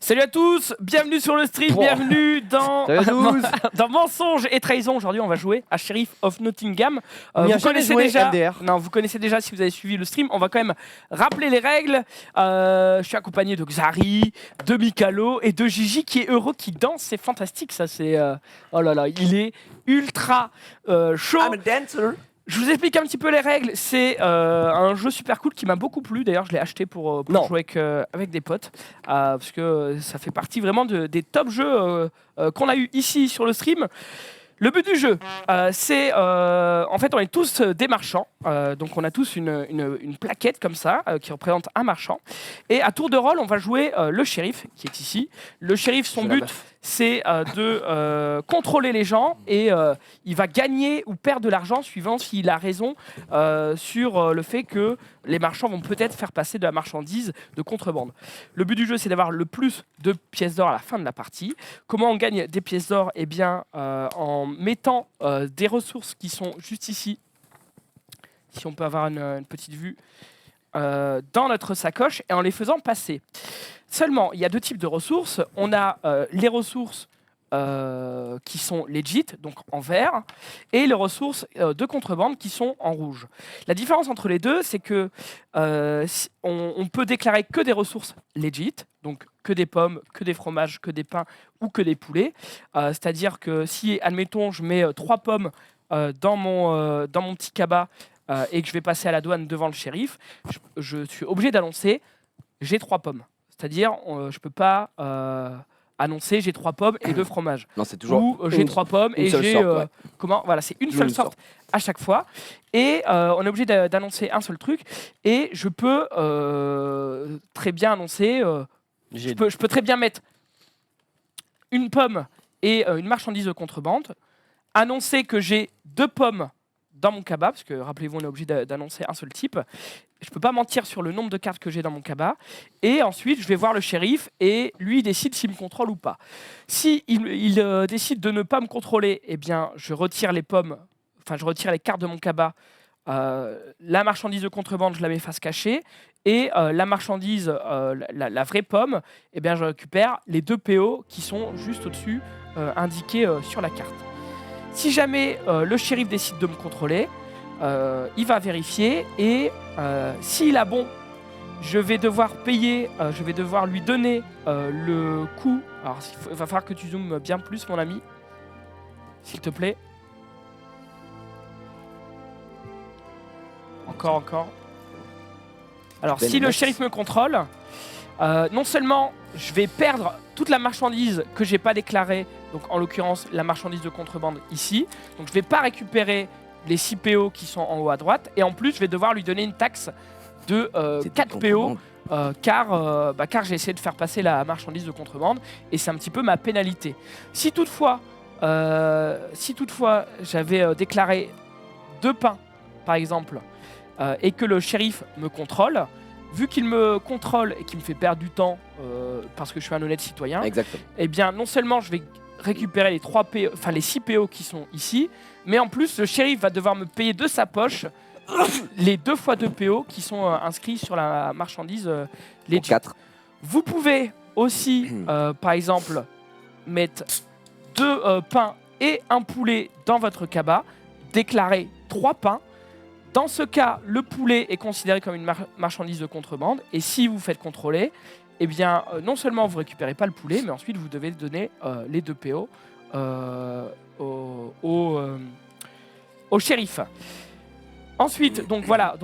Salut à tous, bienvenue sur le stream, bienvenue dans, dans Mensonges et Trahison. Aujourd'hui, on va jouer à Sheriff of Nottingham. Vous connaissez déjà MDR. Non, vous connaissez déjà si vous avez suivi le stream. On va quand même rappeler les règles. Je suis accompagné de Xari, de Mikalo et de Gigi qui est heureux, qui danse. C'est fantastique, ça. C'est oh là là, il est ultra chaud. I'm a dancer. Je vous explique un petit peu les règles. C'est un jeu super cool qui m'a beaucoup plu. D'ailleurs, je l'ai acheté pour jouer avec des potes. Parce que ça fait partie vraiment des top jeux qu'on a eu ici sur le stream. Le but du jeu, c'est... en fait, on est tous des marchands. Donc, on a tous une plaquette comme ça qui représente un marchand. Et à tour de rôle, on va jouer le shérif qui est ici. Le shérif, son but, c'est de contrôler les gens et il va gagner ou perdre de l'argent suivant s'il a raison sur le fait que les marchands vont peut-être faire passer de la marchandise de contrebande. Le but du jeu, c'est d'avoir le plus de pièces d'or à la fin de la partie. Comment on gagne des pièces d'or? Eh bien, en mettant des ressources qui sont juste ici. Si on peut avoir une petite vue dans notre sacoche et en les faisant passer. Seulement, il y a deux types de ressources. On a les ressources qui sont legit, donc en vert, et les ressources de contrebande qui sont en rouge. La différence entre les deux, c'est que on peut déclarer que des ressources legit, donc que des pommes, que des fromages, que des pains ou que des poulets. C'est-à-dire que si, admettons, je mets 3 pommes dans mon petit cabas et que je vais passer à la douane devant le shérif, je suis obligé d'annoncer j'ai 3 pommes. C'est-à-dire, je ne peux pas annoncer j'ai 3 pommes et 2 fromages. Non, c'est toujours. Ou j'ai 3 pommes et j'ai. Comment Voilà, c'est une seule sorte à chaque fois. Et on est obligé d'annoncer un seul truc. Et je peux très bien annoncer. Je peux très bien mettre une pomme et une marchandise de contrebande. Annoncer que j'ai 2 pommes dans mon cabas, parce que rappelez-vous, on est obligé d'annoncer un seul type. Je ne peux pas mentir sur le nombre de cartes que j'ai dans mon cabas. Et ensuite, je vais voir le shérif et lui, il décide s'il me contrôle ou pas. Si il décide de ne pas me contrôler, eh bien, je retire les pommes, enfin, je retire les cartes de mon cabas. La marchandise de contrebande, je la mets face cachée. Et la marchandise, la vraie pomme, eh bien, je récupère les 2 PO qui sont juste au-dessus, indiqués sur la carte. Si jamais le shérif décide de me contrôler, il va vérifier et s'il a bon, je vais devoir payer, je vais devoir lui donner le coût. Alors il va falloir que tu zoomes bien plus, mon ami, s'il te plaît. Encore. Alors si le shérif me contrôle, non seulement je vais perdre toute la marchandise que j'ai pas déclarée, donc en l'occurrence la marchandise de contrebande ici, donc je vais pas récupérer les 6 PO qui sont en haut à droite, et en plus je vais devoir lui donner une taxe de 4 PO car j'ai essayé de faire passer la marchandise de contrebande et c'est un petit peu ma pénalité. Si toutefois j'avais déclaré 2 pains par exemple et que le shérif me contrôle, vu qu'il me contrôle et qu'il me fait perdre du temps parce que je suis un honnête citoyen, eh bien non seulement je vais récupérer les 3 PO, enfin les 6 PO qui sont ici, mais en plus le shérif va devoir me payer de sa poche les 2 fois 2 PO qui sont inscrits sur la marchandise legit. 4. Vous pouvez aussi par exemple mettre 2 pains et un poulet dans votre cabas, déclarer 3 pains. Dans ce cas, le poulet est considéré comme une marchandise de contrebande. Et si vous faites contrôler, eh bien, non seulement vous ne récupérez pas le poulet, mais ensuite vous devez donner les 2 PO au shérif. Ensuite, donc voilà,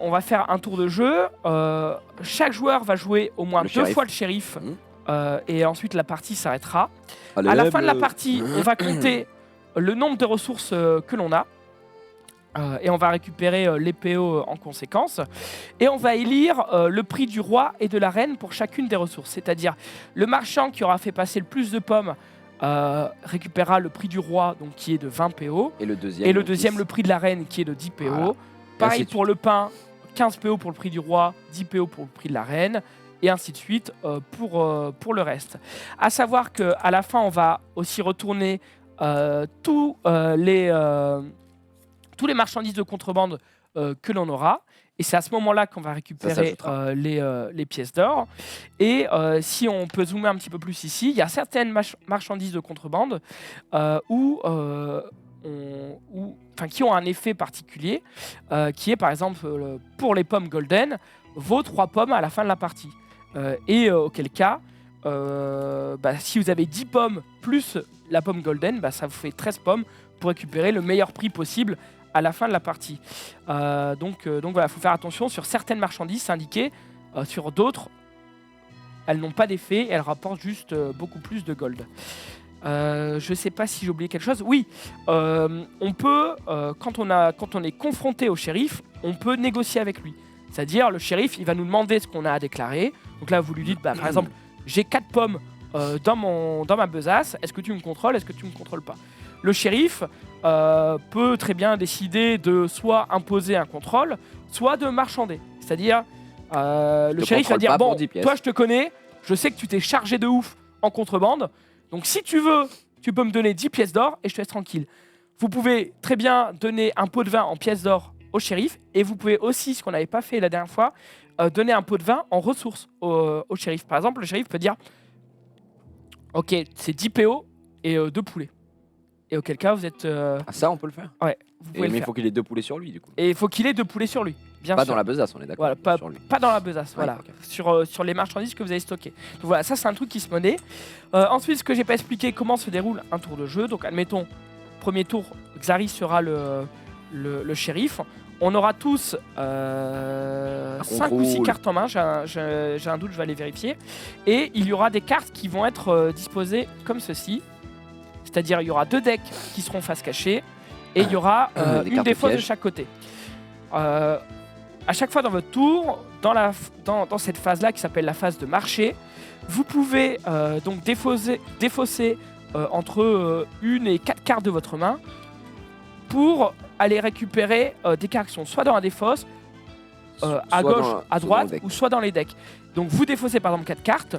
on va faire un tour de jeu. Chaque joueur va jouer au moins 2 fois le shérif. Et ensuite, la partie s'arrêtera. À la fin de la partie, on va compter le nombre de ressources que l'on a. Et on va récupérer les PO en conséquence. Et on va élire le prix du roi et de la reine pour chacune des ressources. C'est-à-dire, le marchand qui aura fait passer le plus de pommes récupérera le prix du roi, donc qui est de 20 PO. Et le deuxième, le prix de la reine, qui est de 10 PO. Voilà. Pareil pour le pain, 15 PO pour le prix du roi, 10 PO pour le prix de la reine. Et ainsi de suite pour le reste. À savoir qu'à la fin, on va aussi retourner tous tous les marchandises de contrebande que l'on aura. Et c'est à ce moment-là qu'on va récupérer les pièces d'or. Et si on peut zoomer un petit peu plus ici, il y a certaines marchandises de contrebande qui ont un effet particulier, qui est par exemple pour les pommes golden, vaut 3 pommes à la fin de la partie. Auquel cas, si vous avez 10 pommes plus la pomme golden, ça vous fait 13 pommes pour récupérer le meilleur prix possible à la fin de la partie. Donc voilà, il faut faire attention. Sur certaines marchandises, c'est indiqué. Sur d'autres, elles n'ont pas d'effet et elles rapportent juste beaucoup plus de gold. Je sais pas si j'ai oublié quelque chose. Oui, on peut, quand on est confronté au shérif, on peut négocier avec lui. C'est-à-dire, le shérif, il va nous demander ce qu'on a à déclarer. Donc là, vous lui dites, par exemple, j'ai 4 pommes dans ma besace. Est-ce que tu me contrôles? Est-ce que tu me contrôles pas? Le shérif peut très bien décider de soit imposer un contrôle, soit de marchander. C'est-à-dire, le shérif va dire, bon, toi je te connais, je sais que tu t'es chargé de ouf en contrebande, donc si tu veux, tu peux me donner 10 pièces d'or et je te laisse tranquille. Vous pouvez très bien donner un pot de vin en pièces d'or au shérif, et vous pouvez aussi, ce qu'on n'avait pas fait la dernière fois, donner un pot de vin en ressources au shérif. Par exemple, le shérif peut dire, ok, c'est 10 PO et 2 poulets. Et auquel cas, vous êtes... ça, on peut le faire? Ouais, vous pouvez le mais faire. il faut qu'il ait 2 poulets sur lui, du coup. Et il faut qu'il ait 2 poulets sur lui, bien sûr. Pas dans la besace, on est d'accord. Voilà, pas dans la besace, voilà. Okay. Sur les marchandises que vous avez stockées. Donc voilà, ça c'est un truc qui se monnaie. Ensuite, ce que j'ai pas expliqué, comment se déroule un tour de jeu. Donc admettons, premier tour, Xari sera le shérif. On aura tous 5 ou 6 cartes en main, j'ai un doute, je vais aller vérifier. Et il y aura des cartes qui vont être disposées comme ceci. C'est-à-dire il y aura 2 decks qui seront face cachée et il y aura une défausse de chaque côté. À chaque fois dans votre tour, dans cette phase-là qui s'appelle la phase de marché, vous pouvez donc défausser entre 1 et 4 cartes de votre main pour aller récupérer des cartes qui sont soit dans la défausse, à gauche, à droite, ou soit dans les decks. Donc vous défaussez par exemple 4 cartes.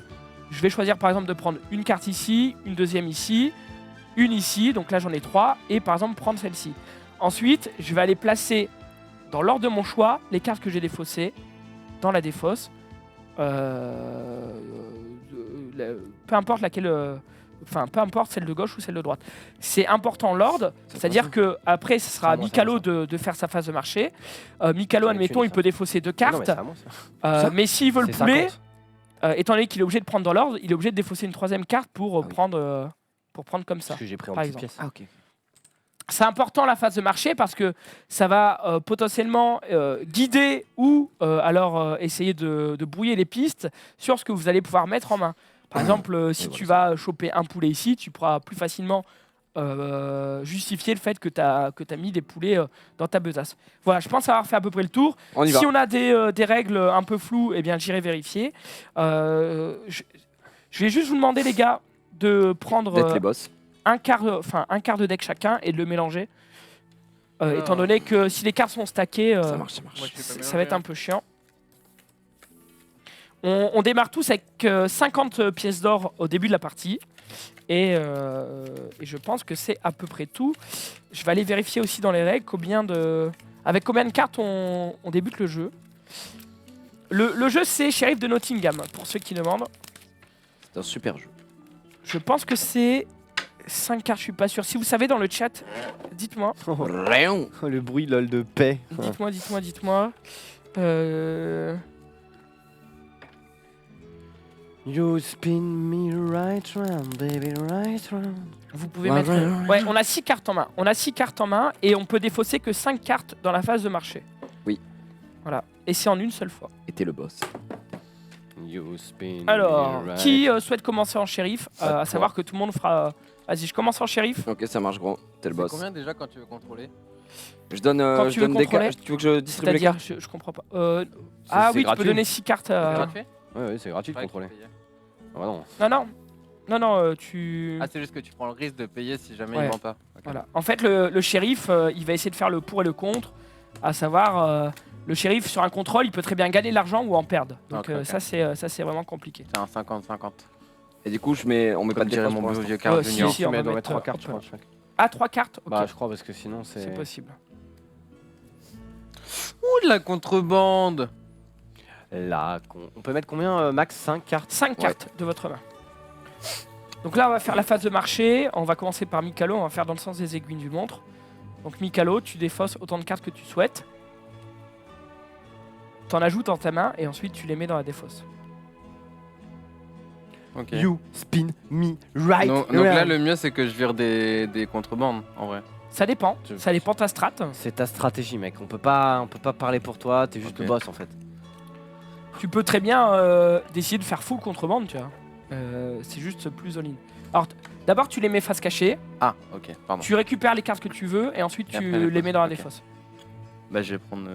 Je vais choisir par exemple de prendre une carte ici, une deuxième ici, une ici, donc là j'en ai 3, et par exemple prendre celle-ci. Ensuite, je vais aller placer dans l'ordre de mon choix les cartes que j'ai défaussées dans la défausse. Peu importe laquelle, peu importe celle de gauche ou celle de droite. C'est important l'ordre, c'est-à-dire que après ce sera à Mikalo de faire sa phase de marché. Mikalo, admettons, il peut défausser 2 cartes, mais s'il veut le poulet, étant donné qu'il est obligé de prendre dans l'ordre, il est obligé de défausser une 3e carte pour prendre comme ça. Parce que j'ai pris en par petite exemple. pièce. Ah, okay. C'est important la phase de marché parce que ça va potentiellement guider ou alors essayer de brouiller les pistes sur ce que vous allez pouvoir mettre en main. Par exemple, si tu vas choper un poulet ici, tu pourras plus facilement justifier le fait que tu as mis des poulets dans ta besace. Voilà, je pense avoir fait à peu près le tour. Si on a des règles un peu floues, eh bien j'irai vérifier. Je vais juste vous demander les gars de prendre les boss. un quart de deck chacun et de le mélanger. Étant donné que si les cartes sont stackées, ça marche. Ça va être un peu chiant. On démarre tous avec 50 pièces d'or au début de la partie. Et je pense que c'est à peu près tout. Je vais aller vérifier aussi dans les règles avec combien de cartes on débute le jeu. Le jeu, c'est Sheriff de Nottingham, pour ceux qui demandent. C'est un super jeu. Je pense que c'est 5 cartes, je suis pas sûr. Si vous savez dans le chat, dites-moi. Le bruit lol de paix. Dites-moi. You spin me right round, baby, right round. Vous pouvez mettre... Ouais, on a 6 cartes en main. On a 6 cartes en main et on peut défausser que 5 cartes dans la phase de marché. Oui. Voilà. Et c'est en une seule fois. Et t'es le boss. Alors, qui souhaite commencer en shérif, à savoir que tout le monde fera... Vas-y, je commence en shérif. Ok, ça marche, gros. T'es le boss. Combien déjà quand tu veux contrôler? Je donne, des cartes. Tu veux que je distribue les cartes? Je comprends pas. Ah oui, tu peux donner 6 cartes. C'est gratuit? Ouais, c'est gratuit de contrôler. Ah bah non, tu... Ah, c'est juste que tu prends le risque de payer si jamais il vend pas. Okay. Voilà. En fait, le shérif, il va essayer de faire le pour et le contre, à savoir... le shérif, sur un contrôle, il peut très bien gagner de l'argent ou en perdre. Donc ça, c'est vraiment compliqué. C'est un 50-50. Et du coup, on met pas de tirer défense mon pour vieux carte junior. Si, on met va mettre 3 cartes, je crois, chaque. Ah, 3 cartes, ok. Bah, je crois, parce que sinon, c'est... C'est possible. de la contrebande. Là, on peut mettre combien max 5 cartes? 5 cartes de votre main. Donc là, on va faire la phase de marché. On va commencer par Mikalo. On va faire dans le sens des aiguilles du montre. Donc Mikalo, tu défausses autant de cartes que tu souhaites. T'en ajoutes dans ta main et ensuite tu les mets dans la défausse. Ok. You spin me right. Donc là, le mieux, c'est que je vire des contrebandes, en vrai. Ça dépend. Ça dépend de ta strat. C'est ta stratégie, mec. On peut pas parler pour toi. T'es juste Ok. le boss en fait. Tu peux très bien décider de faire full contrebande, tu vois. C'est juste plus all-in. Alors, d'abord, tu les mets face cachée. Ah, ok, pardon. Tu récupères les cartes que tu veux et ensuite Et tu après, les mets dans la ok. défausse. Bah, je vais prendre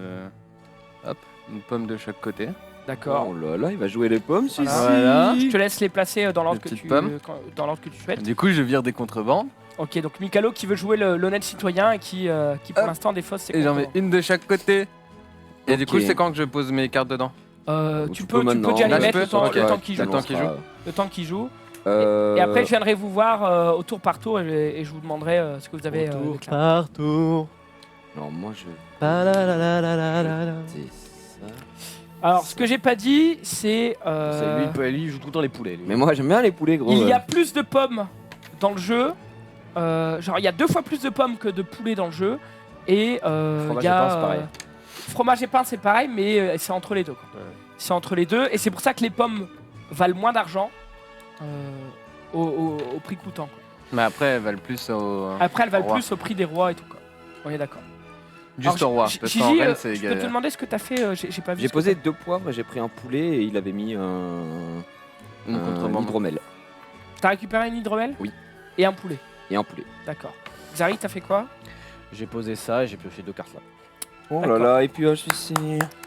hop, une pomme de chaque côté. D'accord. Oh là là, il va jouer les pommes, si. Voilà. si. Je te laisse les placer dans l'ordre Les que petites tu pommes. dans l'ordre que tu souhaites. Du coup, je vire des contrebandes. Ok, donc Mikalo qui veut jouer l'honnête citoyen et qui pour Hop. l'instant défausse ses Et j'en mets contrebandes. une de chaque côté. Et du Ok. coup, c'est quand que je pose mes cartes dedans? Tu peux déjà les Là, je mettre peux le temps Ok, qu'il le joue. temps qu'il joue. Le temps qu'il joue. Et après, je viendrai vous voir au tour par tour et je vous demanderai ce que vous avez Tour déclaré. par tour. Alors moi je. Pa-la-la-la-la-la-la. C'est ça. Alors, ce que j'ai pas dit, c'est. Lui, il joue tout le temps les poulets. Lui. Mais moi j'aime bien les poulets gros. Il y a plus de pommes dans le jeu. Genre, il y a 2 fois plus de pommes que de poulets dans le jeu. Et Fromage il y a. et pain, c'est pareil. Fromage et pain, c'est pareil, mais c'est entre les deux. Quoi. Ouais. C'est entre les deux. Et c'est pour ça que les pommes valent moins d'argent au prix coûtant. Quoi. Mais après, elles valent plus au. Après, elles valent Roi. plus au prix des rois et tout. Quoi. On est d'accord. Juste Alors, au roi. Gigi, Parce qu'en reine, c'est je peux te égal. demander ce que t'as fait. J'ai pas vu. J'ai ce que posé t'as- 2 poivres, j'ai pris un poulet et il avait mis Une un contrebande. hydromel T'as récupéré un hydromel? Oui. Et un poulet. et un poulet. D'accord. Xari, t'as fait quoi? J'ai posé ça et j'ai pioché 2 cartes là. Oh D'accord. là là, et puis je suis ici.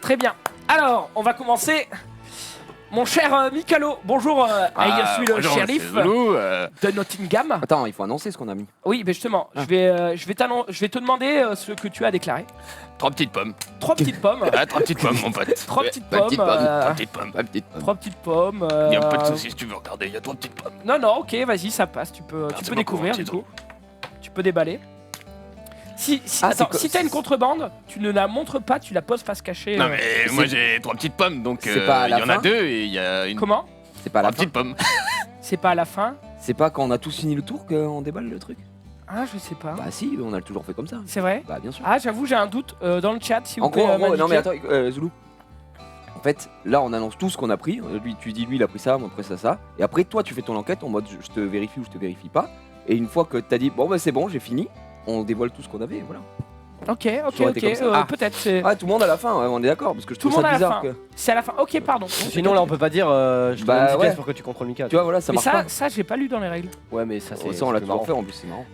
Très bien. Alors, on va commencer. Mon cher Mikalo, bonjour, je suis le shérif de Nottingham. Attends, il faut annoncer ce qu'on a mis. Oui, mais justement, Ah. je vais te demander ce que tu as déclaré. 3 petites pommes. 3 petites pommes. Ah, 3 petites pommes, mon pote. 3 petites Ouais, pommes. petites pommes. 3 petites pommes. La petite. 3 petites pommes. Y a pas de soucis si tu veux regarder, y a 3 petites pommes. Non, non, ok, vas-y, ça passe. Tu peux Merci découvrir beaucoup, du coup. Tu peux déballer. Si Ah, attends, c'est si t'as une contrebande, tu ne la montres pas, tu la poses face cachée. Non, mais moi j'ai 3 petites pommes, donc C'est pas à la y en a fin 2 et y a une Comment? C'est pas à la fin. petite pomme. C'est pas à la fin? C'est pas quand on a tous fini le tour qu'on déballe le truc. Ah, je sais pas. Bah si, on a toujours fait comme ça. C'est vrai? Bah bien sûr. Ah, j'avoue, j'ai un doute dans le chat si vous En gros, pouvez non mais m'indiquer. attends, Zoulou. En fait, là on annonce tout ce qu'on a pris. Lui, tu dis lui il a pris ça, moi après ça. Et après toi tu fais ton enquête en mode je te vérifie ou je te vérifie pas. Et une fois que t'as dit bon bah c'est bon, j'ai fini, on dévoile tout ce qu'on avait, voilà. Ok, ok, Ça aurait été ok. comme ça. Peut-être c'est. Ah tout le monde à la fin, ouais, on est d'accord parce que je Tout trouve le ça monde à la bizarre fin. que. C'est à la fin. Ok, pardon. Sinon là on peut pas dire je te Bah, donne 10 ouais. pièces pour que tu contrôles Mika. Tu vois voilà, ça Mais marche ça, j'ai pas lu dans les règles. pas. Ouais mais ça c'est. ça on l'a plus toujours marrant. fait en plus, c'est marrant.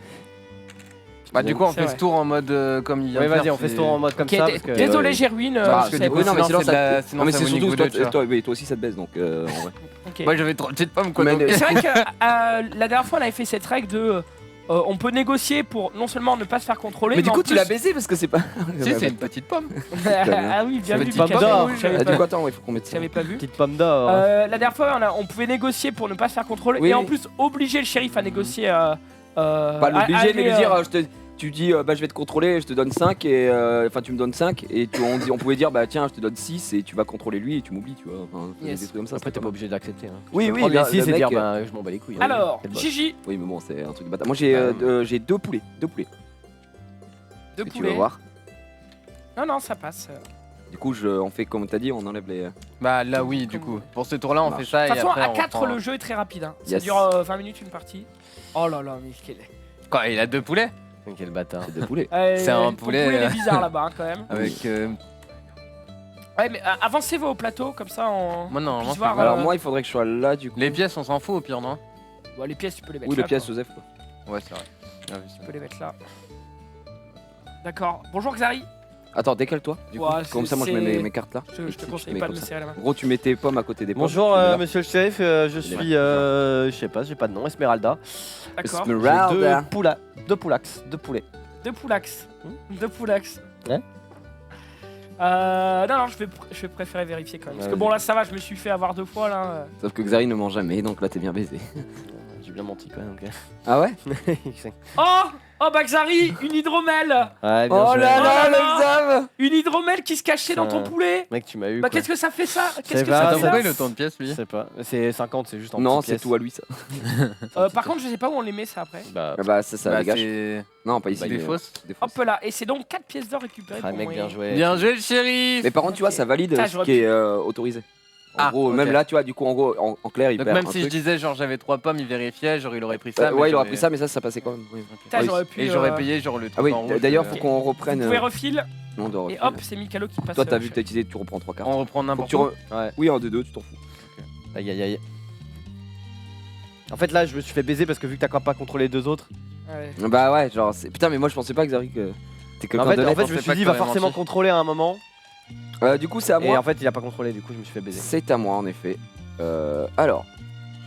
Bah, du coup, on C'est fait vrai. ce tour en mode comme il vient Ouais de vas-y faire, on fait c'est- ce tour en mode comme Ok, ça parce que. désolé, j'ai ruine. Bah, parce que c'est- du coup, oui, non, mais sinon, sinon, c'est de la- ça- sinon, Non mais ça c'est vaut surtout une que toi, goulette, toi aussi ça te baisse donc en vrai. ok. Ouais, j'avais 3 petites pommes quoi. Mais donc- ne- C'est vrai que la dernière fois, on avait fait cette règle de. On peut négocier pour non seulement ne pas se faire contrôler, Mais du en coup tu plus- l'as baisé parce que c'est pas. Si, c'est une petite pomme. Ah oui, bien vu, Petite pomme Pikachu. d'or. Oui, Ah, j'avais du pas- coup attends, il faut qu'on mette ça. j'avais pas vu. Petite pomme d'or. La dernière fois, on pouvait négocier pour ne pas se faire contrôler Oui, et en oui. plus obliger le shérif à négocier. Pas l'obliger, mais lui aller, dire tu dis bah je vais te contrôler, je te donne 5 et enfin tu me donnes 5 et on pouvait dire bah tiens je te donne 6 et tu vas contrôler lui et tu m'oublies tu vois. Enfin, Yes. des trucs comme ça. Après c'est t'es pas pas obligé d'accepter. Hein. Oui, Tu peux oui, prendre là, les 6 le et mec, dire bah je m'en bats les couilles. hein. Alors, Quel boss. Gigi, Oui mais bon c'est un truc de bâtard. Moi j'ai 2 poulets, 2 poulets. de Que tu vas poulet. voir. Non, non, ça passe. Du coup on fait comme t'as dit, on enlève les. Bah là, oui, du coup. Pour ce tour-là, on Marche. fait ça De et toute façon, après, à on 4, reprend. le jeu est très rapide. Hein. Ça Yes. dure 20 minutes une partie. Oh là là, mais quel. Quoi, il a 2 poulets Quel bâtard. C'est 2 poulets. C'est un ton poulet, il est bizarre là-bas hein, quand même. avec. Ouais, mais avancez-vous au plateau, comme ça on. Moi, non, puisse moi, voir, Alors moi il faudrait que je sois là du coup. Les pièces, on s'en fout au pire, non? Bon, les pièces, tu peux les mettre Oui là. les pièces quoi. Joseph quoi. Ouais, c'est vrai. Bien vu, Tu peux les mettre là. D'accord. Bonjour Xari. Attends décale-toi du coup. Ouais, Comme ça moi je mets c'est- mes cartes là. Je Et te tu conseille mets pas de comme me ça. serrer la main. En gros tu mets tes pommes à côté des pommes. Bonjour tu mets là. monsieur le shérif, je suis je sais pas, j'ai pas de nom, Esmeralda. D'accord. J'ai Esmeralda. deux poulax, 2 poulets. Deux poulax. Deux poulax. Ouais. Non, non, je vais préférer vérifier quand même. Parce que Ouais, bon, là, ça va, je me suis fait avoir 2 fois là. Sauf que Xari ne mange jamais donc là t'es bien baisé. j'ai bien menti quand même. Ok. Ah ouais? Oh bah Xari, une hydromel. Ouais, bien Oh joué. là Oh là, là le là. Xav! Une hydromel qui se cachait dans ton Putain. poulet. Mec, tu m'as eu. Bah quoi. qu'est-ce que ça fait ça? Qu'est-ce C'est que pas- ça Attends, fait pourquoi ça il a autant de pièces lui Je sais pas. C'est 50, c'est juste en Non, petites c'est pièces. tout à lui ça. Par contre, je sais pas où on les met ça après. Bah, Ah bah ça Bah, dégage. c'est Non, pas ici. des mais, fausses. des fausses. Hop là, et c'est donc 4 pièces d'or récupérées. ah, pour mec, moi. bien joué. Bien joué le shérif. Mais par contre, tu vois, ça valide Putain, ce j'aurais qui est autorisé. En Ah, gros, ok. même là, tu vois, du coup, en gros, en clair, il Donc perd même un si je truc. disais genre j'avais 3 pommes, il vérifiait, genre il aurait pris ça. mais Ouais, il aurait j'aurais- pris ça, mais ça passait quand même. Oui. Putain, Oui. j'aurais pu. Et j'aurais payé genre le truc Ah oui, en rouge. d'ailleurs, euh, faut qu'on Vous reprenne. pouvez refil Non, de et refil. hop, c'est Mikalo qui passe. Toi, t'as vu que t'as utilisé, tu reprends 3 cartes. On reprend Faut que n'importe tu quoi. Ouais. Oui, en 2-2, tu t'en fous. Aïe aïe aïe. En fait, là, je me suis fait baiser parce que vu que t'as pas contrôlé les deux autres. Ouais. Bah ouais, genre, putain, mais moi, je pensais pas, Xari, que t'es quelqu'un En fait, d'honnête. je me pensais suis pas dit, que il va t'aurais forcément menti. contrôler à un moment. Du coup, c'est à Et moi. en fait, il a pas contrôlé, du coup, je me suis fait baiser. C'est à moi, en effet. Alors,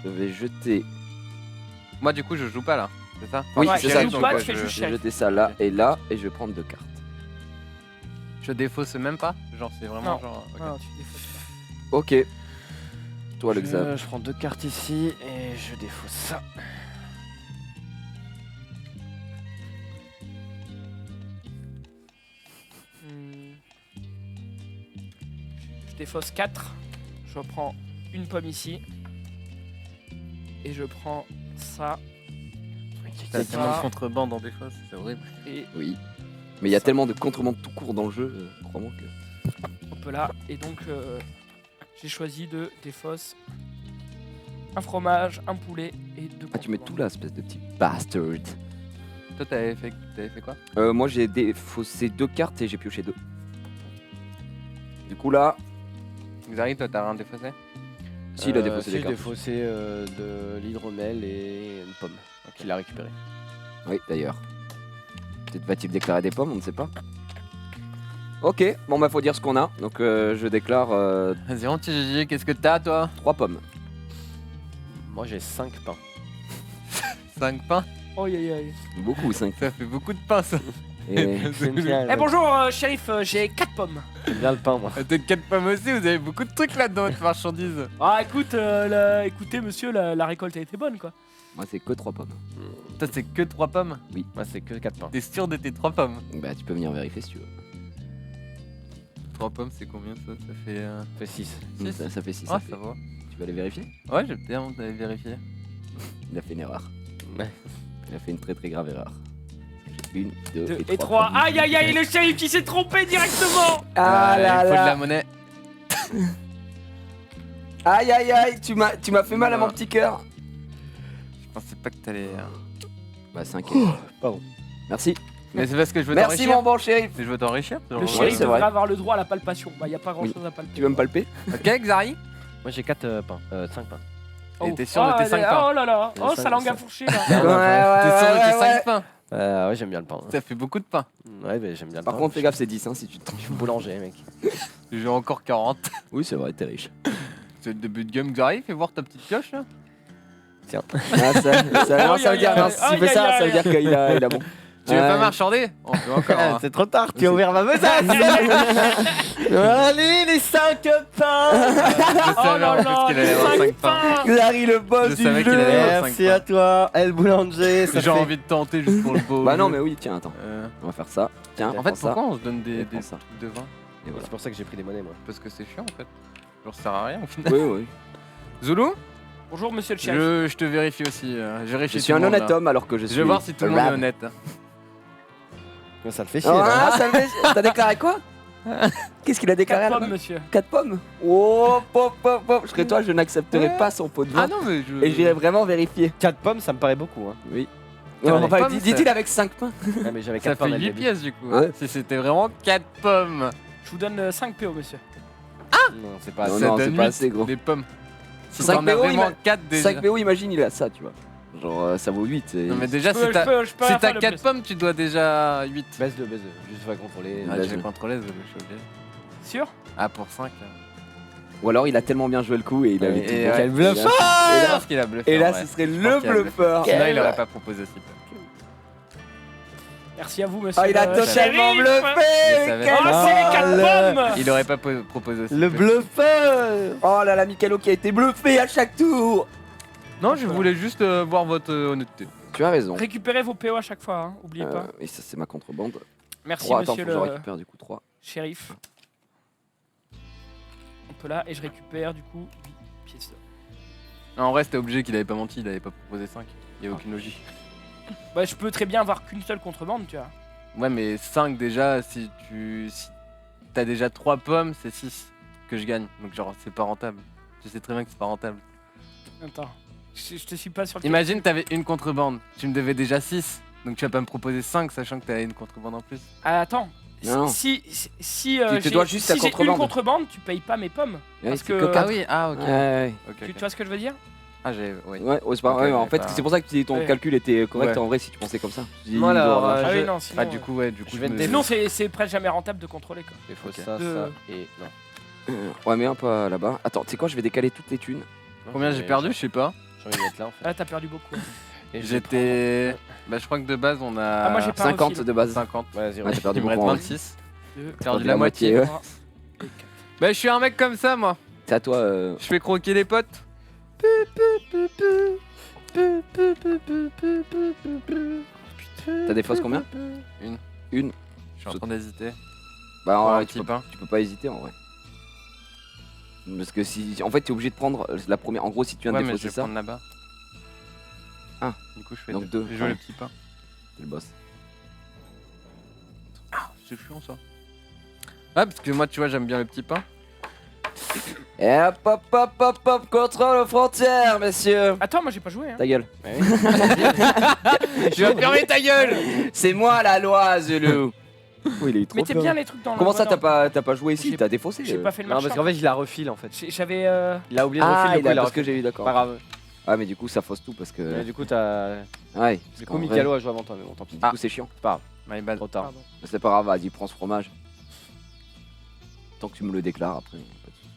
je vais jeter. Moi du coup je joue pas là, c'est ça? Oui, Ouais, c'est tu ça. joues donc, pas, tu je fais juste vais shérif. jeter ça là et là, et je vais prendre 2 cartes. Je défausse même pas? Genre c'est vraiment Non. genre. ok. Ah, tu défausses Ok. Toi, le Xav. Je prends 2 cartes ici et je défausse ça. pas. Je défausse 4. Je prends une pomme ici. Et je prends ça. T'as C'est tellement ça. de contrebande en défausse, c'est horrible. Et Oui. Mais il y a Ça. tellement de contrebande tout court dans le jeu, crois-moi que. hop là. Et donc, j'ai choisi de défausse un fromage, un poulet et 2 Ah, tu mets tout là, espèce de petit bastard. Toi t'avais fait quoi? Moi, j'ai défaussé 2 cartes et j'ai pioché 2. Du coup, là, Xari, toi t'as rien défaussé? si, il a défaussé si, des j'ai cartes. défaussé de l'hydromel et une pomme qu'il a récupéré. Oui, d'ailleurs. Peut-être va-t-il déclarer des pommes, on ne sait pas. Ok, bon, bah, faut dire ce qu'on a. Donc, je déclare Vas-y, on Gigi, qu'est-ce que t'as toi? 3 pommes. Moi, j'ai 5 pains. 5 pains? Oh, aïe, aïe, aïe. Beaucoup, 5. Ça fait beaucoup de pains ça. Et... J'aime bien, Eh bonjour, shérif, j'ai 4 pommes. j'aime bien le pain, moi. Peut-être 4 pommes aussi, vous avez beaucoup de trucs là dans votre marchandise. Ah, écoute, écoutez, monsieur, la récolte a été bonne, quoi. Moi, c'est que 3 pommes. Toi c'est que 3 pommes? Moi, c'est que 4 pains. T'es sûr de tes 3 pommes? Bah, tu peux venir vérifier si tu veux. 3 pommes c'est combien ça? Ça fait. Ça fait 6. Ça fait 6. Ah, ça va. Tu vas aller vérifier? Ouais, j'ai bien honte d'aller vérifier. Il a fait une erreur. Ouais. Il a fait une très très grave erreur. 1, 2 2 et et 3. 3. Aïe, aïe, aïe, le shérif qui s'est trompé directement. Ah il là faut de la là. monnaie. Aïe aïe aïe, tu m'as fait mal à mon petit cœur. Je pensais pas que t'allais. Bah 5. pardon. Merci. Mais c'est parce que je veux Merci t'enrichir. mon bon shérif. Je veux t'enrichir. Le Ouais, shérif c'est vrai. devrait avoir le droit à la palpation. Bah, y a pas grand chose à palper. Tu veux me palper? Ok, Xari? Moi, j'ai 4 pains. 5 pains. Et t'es sûr de tes 5 oh, pains? Oh là là, oh, J'ai sa langue cinq- a fourché là. Ouais, T'es sûr de tes 5 ouais. pains? Ouais, j'aime bien le pain. Ça fait beaucoup de pain. Ouais, mais j'aime bien le pain. Par contre, fais gaffe, c'est 10 hein, si tu te trompes. je suis boulanger, mec. J'ai encore 40. Oui, c'est vrai, t'es riche. C'est le début de game, Xari. Fais voir ta petite pioche là. Ah, ça veut dire, non, s'il fait ça, ça veut dire qu'il a bon. Tu veux pas marchander? On peut encore. hein. C'est trop tard, tu as ouvert ma besace. Allez, les 5 pains. Je Oh savais là en plus là, qu'il allait avoir 5 pains. Larry, le boss Je du savais qu'il jeu. allait avoir Merci 5 à toi, El Boulanger. Ça J'ai fait- envie de tenter juste pour le beau. Bah non, jeu. mais oui, tiens, attends. On va faire ça. Tiens, En prends fait, ça. pourquoi on se donne des prends ça. trucs de vin? Et voilà. C'est pour ça que j'ai pris des monnaies, moi. Parce que c'est chiant en fait. Genre, ça sert à rien au final. Oui, oui. Zoulou, Bonjour, monsieur le shérif. je te vérifie aussi. Je vérifie Je tout suis le un monde, honnête là. homme alors que je suis. Je vais voir si tout le monde est rap. honnête. Ça le fait chier. là. Ah, ça me fait. T'as déclaré quoi? Qu'est-ce qu'il a déclaré 4 là-bas? pommes, monsieur. 4 pommes. Oh, pop, pop, pop. Je serais toi, je n'accepterais pas son pot de vin. Ah non, mais je. Et j'irais vraiment vérifier. 4 pommes, ça me paraît beaucoup. Hein. Oui. Quatre Enfin, pommes, dit-il ça- avec 5 pains. Ouais, mais j'avais Ça 4 pains. fait dès le 8 début. pièces du coup. Ouais. Si c'était vraiment 4 pommes. Je vous donne 5 PO, monsieur. Non, c'est pas Non, assez. non, c'est donne pas 8 assez, gros. Des pommes. Si 5 t'en as PO, vraiment 4 déjà. 5 PO, imagine, il a ça, tu vois. Genre, ça vaut 8. Non, mais déjà, Je si peux t'as faire le 4 plus. pommes, tu dois déjà 8. Baisse de. Juste va contrôler. Ah, Vas-y. j'ai contrôlé, je suis obligé. Sûr? Ah, pour 5. Ou alors, il a tellement bien joué le coup et il avait Et tout ouais. bon. Quel bluffeur. Je pense qu'il a bluffé. Et là, en vrai. ce serait Je pense le qu'il a bluffé. bluffeur. Sinon, il aurait pas proposé si peu. Merci à vous, monsieur. Ah, il a le totalement shérif. bluffé. Je savais. Oh, Quel- c'est les 4 le- pommes. Il aurait pas proposé aussi Le peu. bluffeur. Oh là là, Mikalo qui a été bluffé à chaque tour. Non, je voulais juste voir votre honnêteté. Tu as raison. Récupérez vos PO à chaque fois, hein, oubliez pas. Et ça, c'est ma contrebande. Merci 3, attends, monsieur faut que je le récupère du coup 3. shérif. On peut là et je récupère du coup 8 pièces d'or. En vrai, c'était obligé qu'il avait pas menti, il avait pas proposé 5. Il y a aucune logique. Bah je peux très bien avoir qu'une seule contrebande, tu vois. Ouais, mais 5 déjà, si t'as déjà 3 pommes, c'est 6 que je gagne. Donc, genre, c'est pas rentable. Tu sais très bien que c'est pas rentable. Attends, je te suis pas sur le Imagine, t'avais une contrebande. Tu me devais déjà 6. Donc, tu vas pas me proposer 5, sachant que t'as une contrebande en plus. Ah, attends. Non. Si Tu te dois juste si ta j'ai une contrebande. contrebande, tu payes pas mes pommes. Ouais, Parce c'est que- que Ah quatre. oui, ah ok. Ouais, Ok, Tu ok. vois ce que je veux dire? Ah, j'ai. Oui. ouais, c'est pas Ok, vrai. En ouais, fait, bah. c'est pour ça que ton Ouais. calcul était correct Ouais. en vrai si tu pensais comme ça. Tu dis, Moi, il doit alors, avoir- Ah je- oui, non, sinon. Ah, du coup, ouais, du coup. je vais te me- défendre. Sinon, c'est presque jamais rentable de contrôler quoi. Il faut Ok. ça, De- ça et non. Ouais, mais un peu là-bas. Attends, tu sais quoi, je vais décaler toutes les thunes. Combien j'ai perdu, je sais pas. J'ai envie de mettre là en fait. Là, t'as perdu beaucoup. Et je vais J'étais. Bah, je crois que de base, on a. Ah, moi, j'ai pas 50 refil. de base. 50. prends. Vas-y, Ouais, t'as perdu Il me beaucoup reste en vrai. 26. 2, J'ai perdu Perdu la moitié. ouais. 3 et 4. Bah, je suis un mec comme ça, moi. C'est à toi. Je fais croquer les potes. T'as des fausses combien? Une. Une. Je suis en train d'hésiter. Bah, en Ouais, vrai, un petit pain. tu peux pas hésiter en vrai. Parce que si. En fait, t'es obligé de prendre la première. En gros, si tu viens Ouais, de mais je défausser vais ça, prendre là-bas. Ah. Du coup, je fais Donc deux. Je vais jouer le petit pain. c'est le boss. Ah, c'est chiant ça. Ah, parce que moi, tu vois, j'aime bien le petit pain. Et hop, hop, hop, hop, hop, contrôle aux frontières, messieurs. Attends, moi j'ai pas joué. Hein. Ta gueule. Tu vas fermer ta gueule. C'est moi la loi, Zulu. Oh, il est trop Mettez fort. bien les trucs dans le. Comment ça, dans- t'as pas joué ici? J'ai- T'as défaussé? J'ai pas fait le Non, parce marchand. qu'en fait, il a refil en fait. J'avais. Il a oublié de Ah, refil, du coup, il a parce que refil. j'ai eu, d'accord. Pas grave. Ah, mais du coup, ça fausse tout parce que. Mais du coup, t'as. Ouais. Du coup, Mikalo a joué avant toi, mais bon, tant pis. Du coup, c'est chiant. My bad. Trop tard. Pardon. C'est pas grave, vas-y, prends ce fromage. Tant que tu me le déclares après. Pas de souci.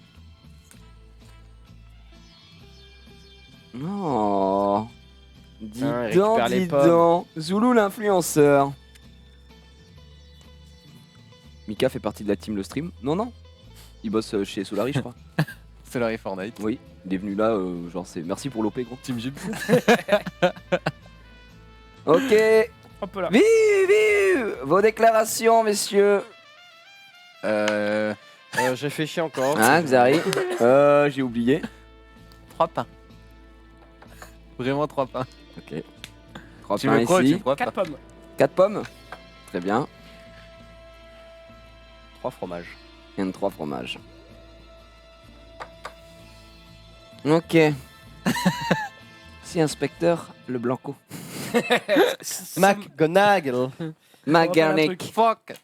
Non. Dis Hein, il donc, récupère les dis pommes. donc. Zulu l'influenceur. Mika fait partie de la team Le Stream. Non, non. Il bosse chez Solari, je crois. C'est Larry Fortnite. Oui, il est venu là, genre c'est merci pour l'OP, gros. Team Gibbs. Ok. Hop là. Vive vos déclarations, messieurs. J'ai réfléchi encore. Hein, Xari j'ai oublié. 3 pains. Vraiment 3 pains. Ok. 3 Tu pains veux quoi? ici. Tu crois 4 pas? pommes. 4 pommes. Très bien. 3 fromages. Il y en a 3 fromages. Ok. Si inspecteur le Blanco. McGonagall. Magarnick. Fuck.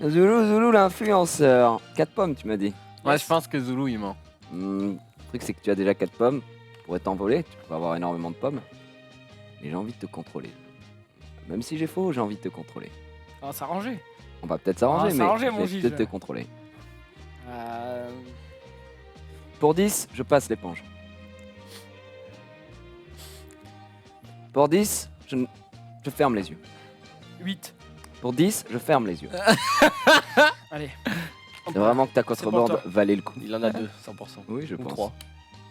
Zulu l'influenceur. 4 pommes, tu m'as dit. Ouais, je pense que Zulu il ment. Le truc, c'est que tu as déjà 4 pommes. Tu pourrais t'envoler. Tu pourrais avoir énormément de pommes. Mais j'ai envie de te contrôler. Même si j'ai faux, j'ai envie de te contrôler. On va s'arranger. On va peut-être s'arranger, mais s'arranger, je mon vais Gilles. peut-être te contrôler. Euh, Pour 10, je passe l'éponge. Pour 10, je ferme les yeux. 8. Pour 10, je ferme les yeux. Allez. C'est vraiment que ta pour contrebande toi. valait le coup. Il en a 2, 100%. Oui, je Ou pense. 3.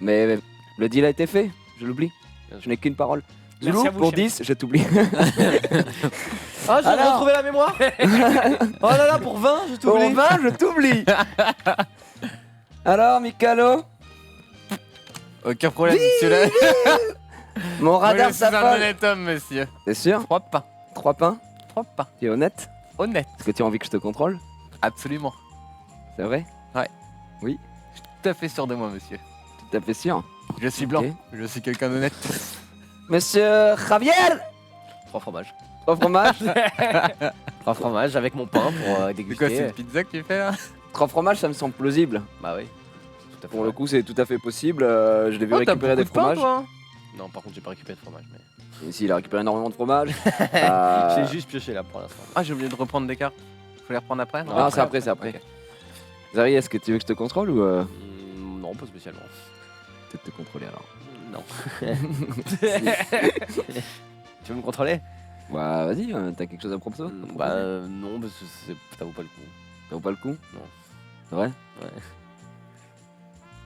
Mais le deal a été fait, je l'oublie. Je n'ai qu'une parole. Merci Zulu, à vous, pour chérie. 10, je t'oublie. Ah, j'ai Alors retrouvé la mémoire. Oh là là, pour 20, je Pour t'oublie. 20, je t'oublie. Alors, Mikalo, Aucun problème, monsieur là. mon radar Je suis un s'affole. honnête homme, monsieur. T'es sûr? 3 pains. 3 pains? 3 pains. Tu es honnête? Honnête. Est-ce que tu as envie que je te contrôle? Absolument. C'est vrai? Tout à fait sûr de moi, monsieur. Tout à fait sûr. Je suis blanc. Ok. Je suis quelqu'un d'honnête. Monsieur Javier! 3 fromages. 3 fromages? 3 fromages avec mon pain pour C'est quoi, c'est déguster. une pizza que tu fais là? 3 fromages, ça me semble plausible. Bah oui. Tout à fait Pour le vrai. coup, c'est tout à fait possible. Je l'ai vu Oh, t'as récupérer des beaucoup de pain, fromages. toi, hein. Non, par contre, j'ai pas récupéré de fromage. Mais... Ici, il a récupéré énormément de fromages. J'ai juste pioché là pour l'instant. Ah, j'ai oublié de reprendre des cartes. Faut les reprendre après? Non, c'est après, c'est après. Ok. Zari, est-ce que tu veux que je te contrôle ou Non, pas spécialement. peut-être te contrôler alors? Non. Tu veux me contrôler? Bah, vas-y, t'as quelque chose à proposer? Bah non, parce que ça vaut pas le coup. Ça vaut pas le coup? Non. C'est vrai? Ouais.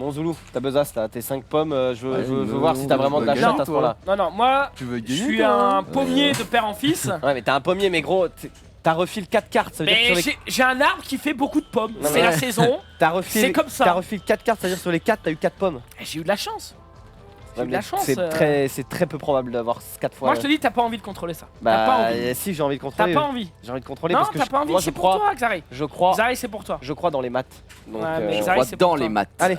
Bon Zoulou, t'as besace là, tes 5 pommes, je veux, Ouais, je veux non, voir si t'as vraiment de la non, chatte à ce moment-là. Non, moi, Tu veux je gagner suis toi un pommier de père en fils. Ouais, mais t'as un pommier, mais gros, t'as refilé 4 cartes, ça veut dire que Mais sur les... j'ai un arbre qui fait beaucoup de pommes. Non, C'est mais- la saison. T'as refilé... c'est comme ça. T'as refilé 4 cartes, ça veut dire que sur les 4, t'as eu 4 pommes. Et j'ai eu de la chance. J'ai eu de mais la chance. c'est très peu probable d'avoir 4 fois. Moi, je te dis, t'as pas envie de contrôler ça. Bah, T'as pas envie. si, j'ai envie de T'as contrôler. pas envie. J'ai envie de contrôler Non, parce que t'as pas envie. moi, C'est pour toi, Xari. je crois Xari, c'est pour toi. je crois dans les maths. Donc, Ouais, mais Je Xari, crois c'est dans pour les toi. maths. Allez,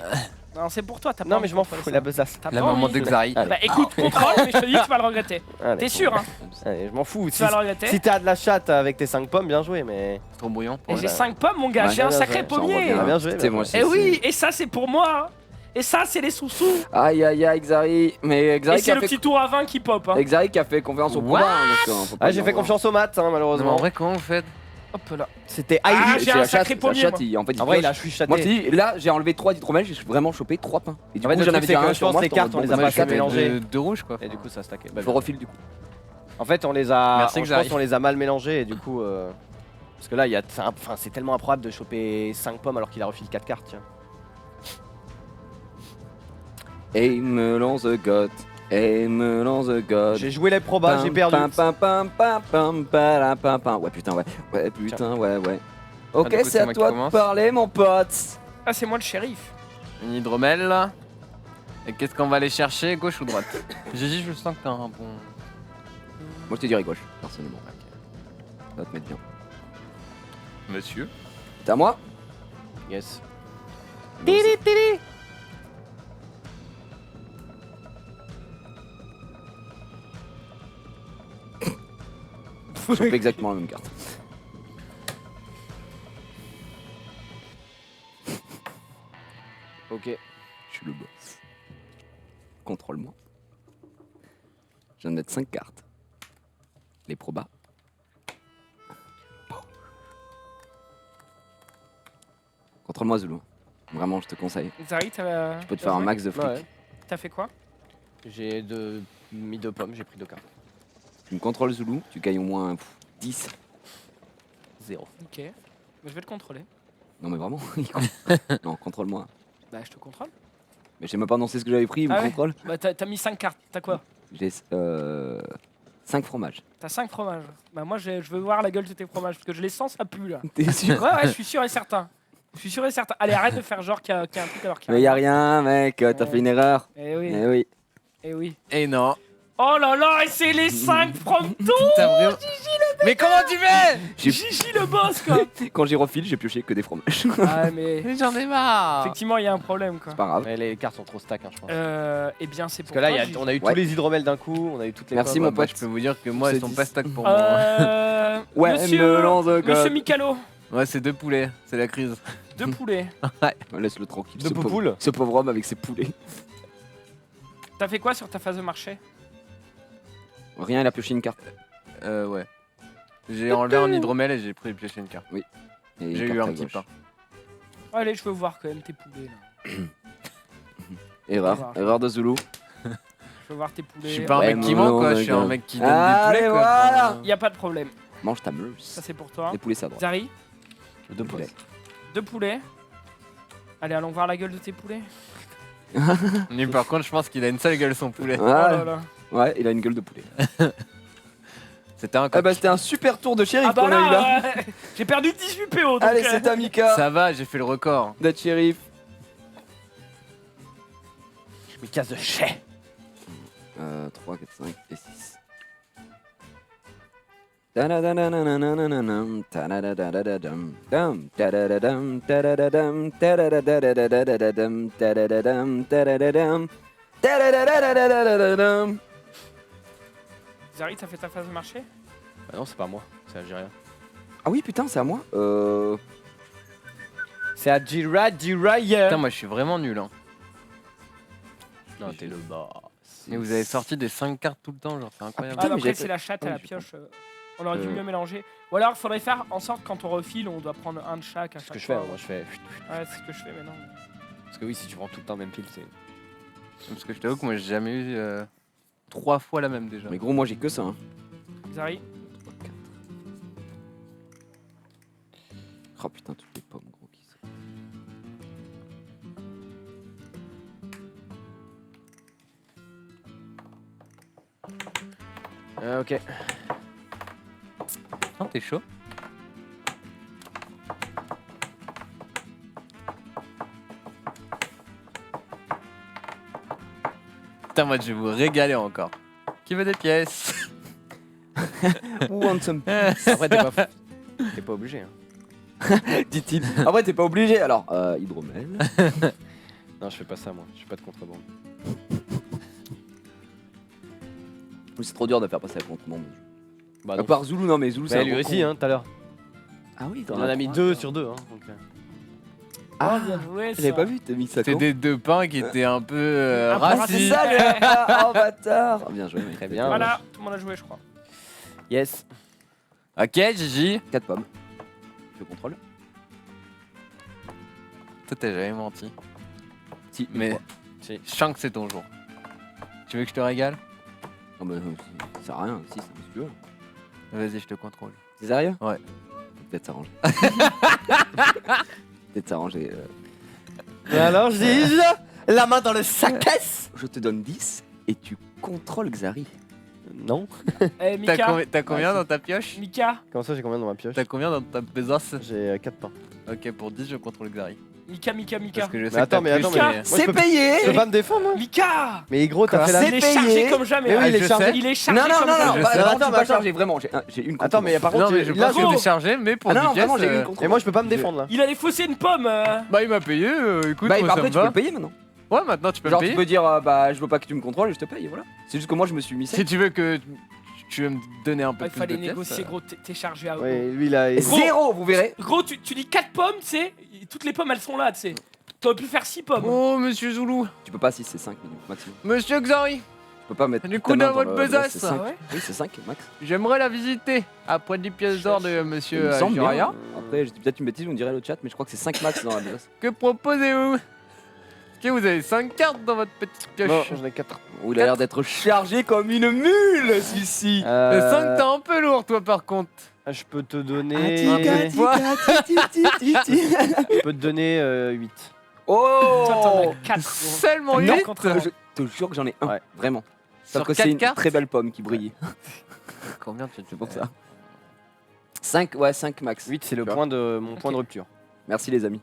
Non, c'est pour toi. T'as pas non envie mais je de m'en contrôler fous, ça. la besace. T'as La pas maman envie. de Xari. Allez. Bah écoute, contrôle, mais je te dis, tu vas le regretter. Allez, T'es sûr, hein? Allez, je m'en fous. Tu vas le regretter. Si t'as de la chatte avec tes 5 pommes, bien joué, mais. C'est trop brouillon. Et j'ai Ouais. 5 pommes, mon gars. Ouais, J'ai un bien sacré joué, j'en vois pommier. bien. Ah, bien joué, Tu bien sais, moi joué. aussi. Et oui, et ça, c'est pour moi. Et ça, c'est les sous-sous. Aïe aïe aïe, Xari. Mais Et Xari qui c'est a le fait. petit tour à 20 qui pop. Hein. Xari qui a fait confiance au What proba. Hein, donc, faut pas Ah, lui j'ai en fait vouloir. confiance aux maths, hein, Non, mais malheureusement. en vrai, comment vous faites? Hop là. C'était Ah, Haïli. j'ai C'est un la sacré chatte, pommier, la chatte, moi. il- en fait, il En vrai, il pioche. a chuchoté. Moi, je te dis, là, j'ai enlevé 3 d'hydromel, j'ai vraiment chopé 3 pains. Et du En fait, coup, le j'en truc, avais c'est déjà que un je sur pense moi. les j'étais en cartes, mode, on les bon, a bah, pas je fait capte, mélanger. De rouge quoi. Et du coup, ça a stacké. Je vous refile du coup. En fait, on les a. Merci, je Xari. pense qu'on les a mal mélangés et du coup. Parce que là, c'est tellement improbable de choper 5 pommes alors qu'il a refilé 4 cartes, tiens. Et me lance the god. Et me lance the god. J'ai joué les probas, j'ai perdu. Pam, pam, pam, pam, pam, pam, pam, pam. Ouais, putain, ouais. Ouais, putain, ouais, ouais. Ok, du coup, c'est c'est à moi qui toi de commence. parler, mon pote. Ah, c'est moi le shérif. Une hydromel. Et qu'est-ce qu'on va aller chercher, gauche ou droite? Gigi, je sens que t'as un bon. Moi, je te dirais gauche, personnellement. Ça va te mettre bien. Monsieur. C'est à moi? Yes. Je chope exactement la même carte. Ok. Je suis le boss. Contrôle-moi. Je viens de mettre 5 cartes. Les probas. Contrôle-moi, Zulu. Vraiment, je te conseille. Xari, t'as. Je peux te faire un max de flic. Ouais. T'as fait quoi? J'ai mis 2 pommes, j'ai pris 2 cartes. Tu me contrôles, Zulu, tu gagnes au moins 10. 0. Ok. Mais je vais te contrôler. Non, mais vraiment Non, contrôle-moi. Bah, je te contrôle. Mais j'ai même pas annoncé ce que j'avais pris, il me Ah ouais. contrôle. Bah, t'as mis 5 cartes. T'as quoi? J'ai 5 fromages. T'as 5 fromages. Bah, moi, je veux voir la gueule de tes fromages parce que je les sens, ça pue là. T'es sûr? Ouais, je suis sûr et certain. Je suis sûr et certain. Allez, arrête de faire genre qu'il y a un truc alors qu'il y a Mais y a rien, mec, t'as Ouais. fait une erreur. Eh oui, Eh oui. eh oui. Et non. Oh là là, et c'est les 5 promptos. T'as vraiment. Mais comment tu fais? Gigi le boss quoi. Quand j'y refile, j'ai pioché que des fromages. Ah mais Mais j'en ai marre. effectivement il y a un problème quoi. C'est pas grave. Mais les cartes sont trop stack, hein, je pense. Eh bien c'est Parce pour que là, toi, y a- Gigi. on a eu Ouais. tous les hydromels d'un coup, on a eu toutes les Merci, pommes. mon Bah, pote. je peux vous dire que moi, C'est elles sont 10. pas stack pour moi. Ouais, monsieur, melon the Monsieur god. Mikalo, Ouais, c'est 2 poulets, c'est la crise. 2 poulets. Laisse-le tranquille. De ce pauvre- poupoule. Ce pauvre homme avec ses poulets. T'as fait quoi sur ta phase de marché? Rien, il a pioché une carte. Ouais. J'ai enlevé un hydromel et j'ai pris pioché une carte. Et une J'ai carte eu à un petit gauche. pain. Allez, je veux voir quand même tes poulets là. Erreur. Erreur de Zulu. Je veux voir tes poulets. Je suis pas un Ouais, mec qui melon ment quoi, the je suis un god. mec qui donne Allez, des poulets quoi. voilà. Y a pas de problème. Mange ta meuse. Ça c'est pour toi. Les poulets, c'est à droite. Zari, 2 poulets. 2 poulets. Allez, allons voir la gueule de tes poulets. Mais par contre, je pense qu'il a une sale gueule son poulet. Oh là Ouais, là. ouais, il a une gueule de poulet. C'était un Ah coq. bah c'était un super tour de shérif Ah bah qu'on a eu là. là, j'ai perdu 18 PO donc. Allez, c'est à Mika Ça va, j'ai fait le record. d'être shérif. Mais casse de chais. 3, 4, 5 et 6. Zari, t'as fait ta phase de marché? Bah non, c'est pas moi, c'est Algérien. Ah oui, putain, c'est à moi. C'est à Jiraya. Putain, moi je suis vraiment nul. Hein. Non, t'es le bas. Mais vous avez sorti des 5 cartes tout le temps, genre c'est incroyable. Ah, Putain, bah mais après, j'ai c'est fait- la chatte à Ah la oui, je pioche. On aurait dû Euh. mieux mélanger. Ou alors, faudrait faire en sorte quand on refile, on doit prendre un de chaque. À C'est ce que chaque je fais, fois. moi je fais. Ouais, c'est ce que je fais maintenant. Parce que oui, si tu prends tout le temps même pile, c'est. Parce que je t'avoue que moi j'ai jamais eu 3 fois la même déjà. Mais gros, moi j'ai que ça. Hein. Zari, Oh putain, toutes les pommes, gros qui sont. Ok. Non, t'es chaud. Putain, moi je vais vous régaler encore. Qui veut des pièces? Who wants some Après, t'es pas obligé. Hein. dit-il. Après, t'es pas obligé. Alors, hydromel. Non, je fais pas ça, moi. Je fais pas de contrebande. C'est trop dur de faire passer la contrebande. Bah, À non. part Zoulou, non, mais Zoulou, c'est Bah, un lui gros aussi, con. hein, tout à l'heure. Ah oui, On en a mis 2 sur 2. Hein, donc, Ah, bien joué, j'avais ça. pas vu, t'as mis ça C'est quand des deux pains qui étaient un peu Un peu Ah, racistes. c'est ça le oh bâtard. Bien joué, mec. Très bien. Voilà, tout le monde a joué, je crois. Yes. Ok, Gigi. 4 pommes. Je contrôle. Toi, t'as jamais menti. Si, Mais Si. je sens que c'est ton jour. Tu veux que je te régale? Non, mais ça sert à rien. Si, si tu veux. Vas-y, je te contrôle. C'est sérieux? Ouais. Faut peut-être s'arranger. Peut-être s'arranger. Alors, je dis la main dans le sac. Je te donne 10 et tu contrôles Xari. Non. Eh, Mika, T'as combien dans ta pioche? Mika, Comment ça, j'ai combien dans ma pioche? T'as combien dans ta besace? J'ai 4 pains. Ok, pour 10, je contrôle Xari. Mika, Parce que je sais attends, que mais t'as attends, plus, mais- Moi, C'est je peux payé! pas me défendre, hein. Mika. Mais gros, t'as Quoi fait la. Il est payé. chargé comme jamais. Mais oui, hein. il est je chargé. sais. Il est chargé Non, non, comme non, non, jamais. Je bah, sais. non, Attends, tu mais pas attends. chargé, vraiment. J'ai une Attends, mais par contre. contre, Non, mais je là, pense que gros. t'es chargé, mais pour Ah 10 non, pièces. vraiment, j'ai une contre. Et moi, je peux pas me défendre là. Il a défaussé une pomme. Bah, il m'a payé, écoute, Bah, moi, ça après, me tu peux va. le payer maintenant. Ouais, maintenant tu peux Genre, me tu payer. peux dire, bah, je veux pas que tu me contrôles et je te paye, voilà. C'est juste que moi, je me suis mis ça. Si tu veux que tu veux me donner un peu Il plus fallait de pièces. négocier, gros. T'es chargé à Ouais, lui, il a. Gros. 0, vous verrez. Gros, tu dis 4 pommes, tu sais. Toutes les pommes, elles sont là, tu sais. T'aurais pu faire 6 pommes. Oh, monsieur Zoulou. Tu peux pas, si c'est 5 minutes maximum. Monsieur Xari, Tu peux pas mettre. Du ta coup, main dans votre le- besace. c'est 5. Ah ouais Oui, c'est 5 max. j'aimerais la visiter. Après 10 pièces d'or de Il monsieur me semble Jiraya. bien. Après, je dis peut-être une bêtise, on dirait le chat, mais je crois que c'est 5 max dans la besace. Que proposez-vous? Est-ce que vous avez 5 cartes dans votre petite Non, pioche? j'en ai 4. Oh, il a l'air d'être chargé comme une mule, celui-ci. Le 5, t'es un peu lourd, toi, par contre. Je peux te Ah, donner. Je peux te donner 8. Oh! Toi, t'en as 4. Seulement Non, 8 contre un. Je te jure que j'en ai un, Ouais. vraiment. sur Sauf que 4 c'est une cartes. très belle pomme qui brille. Combien tu C'est pour ça. 5, ouais, 5 max. 8, c'est le Tu vois. point de mon point de rupture. Merci les amis.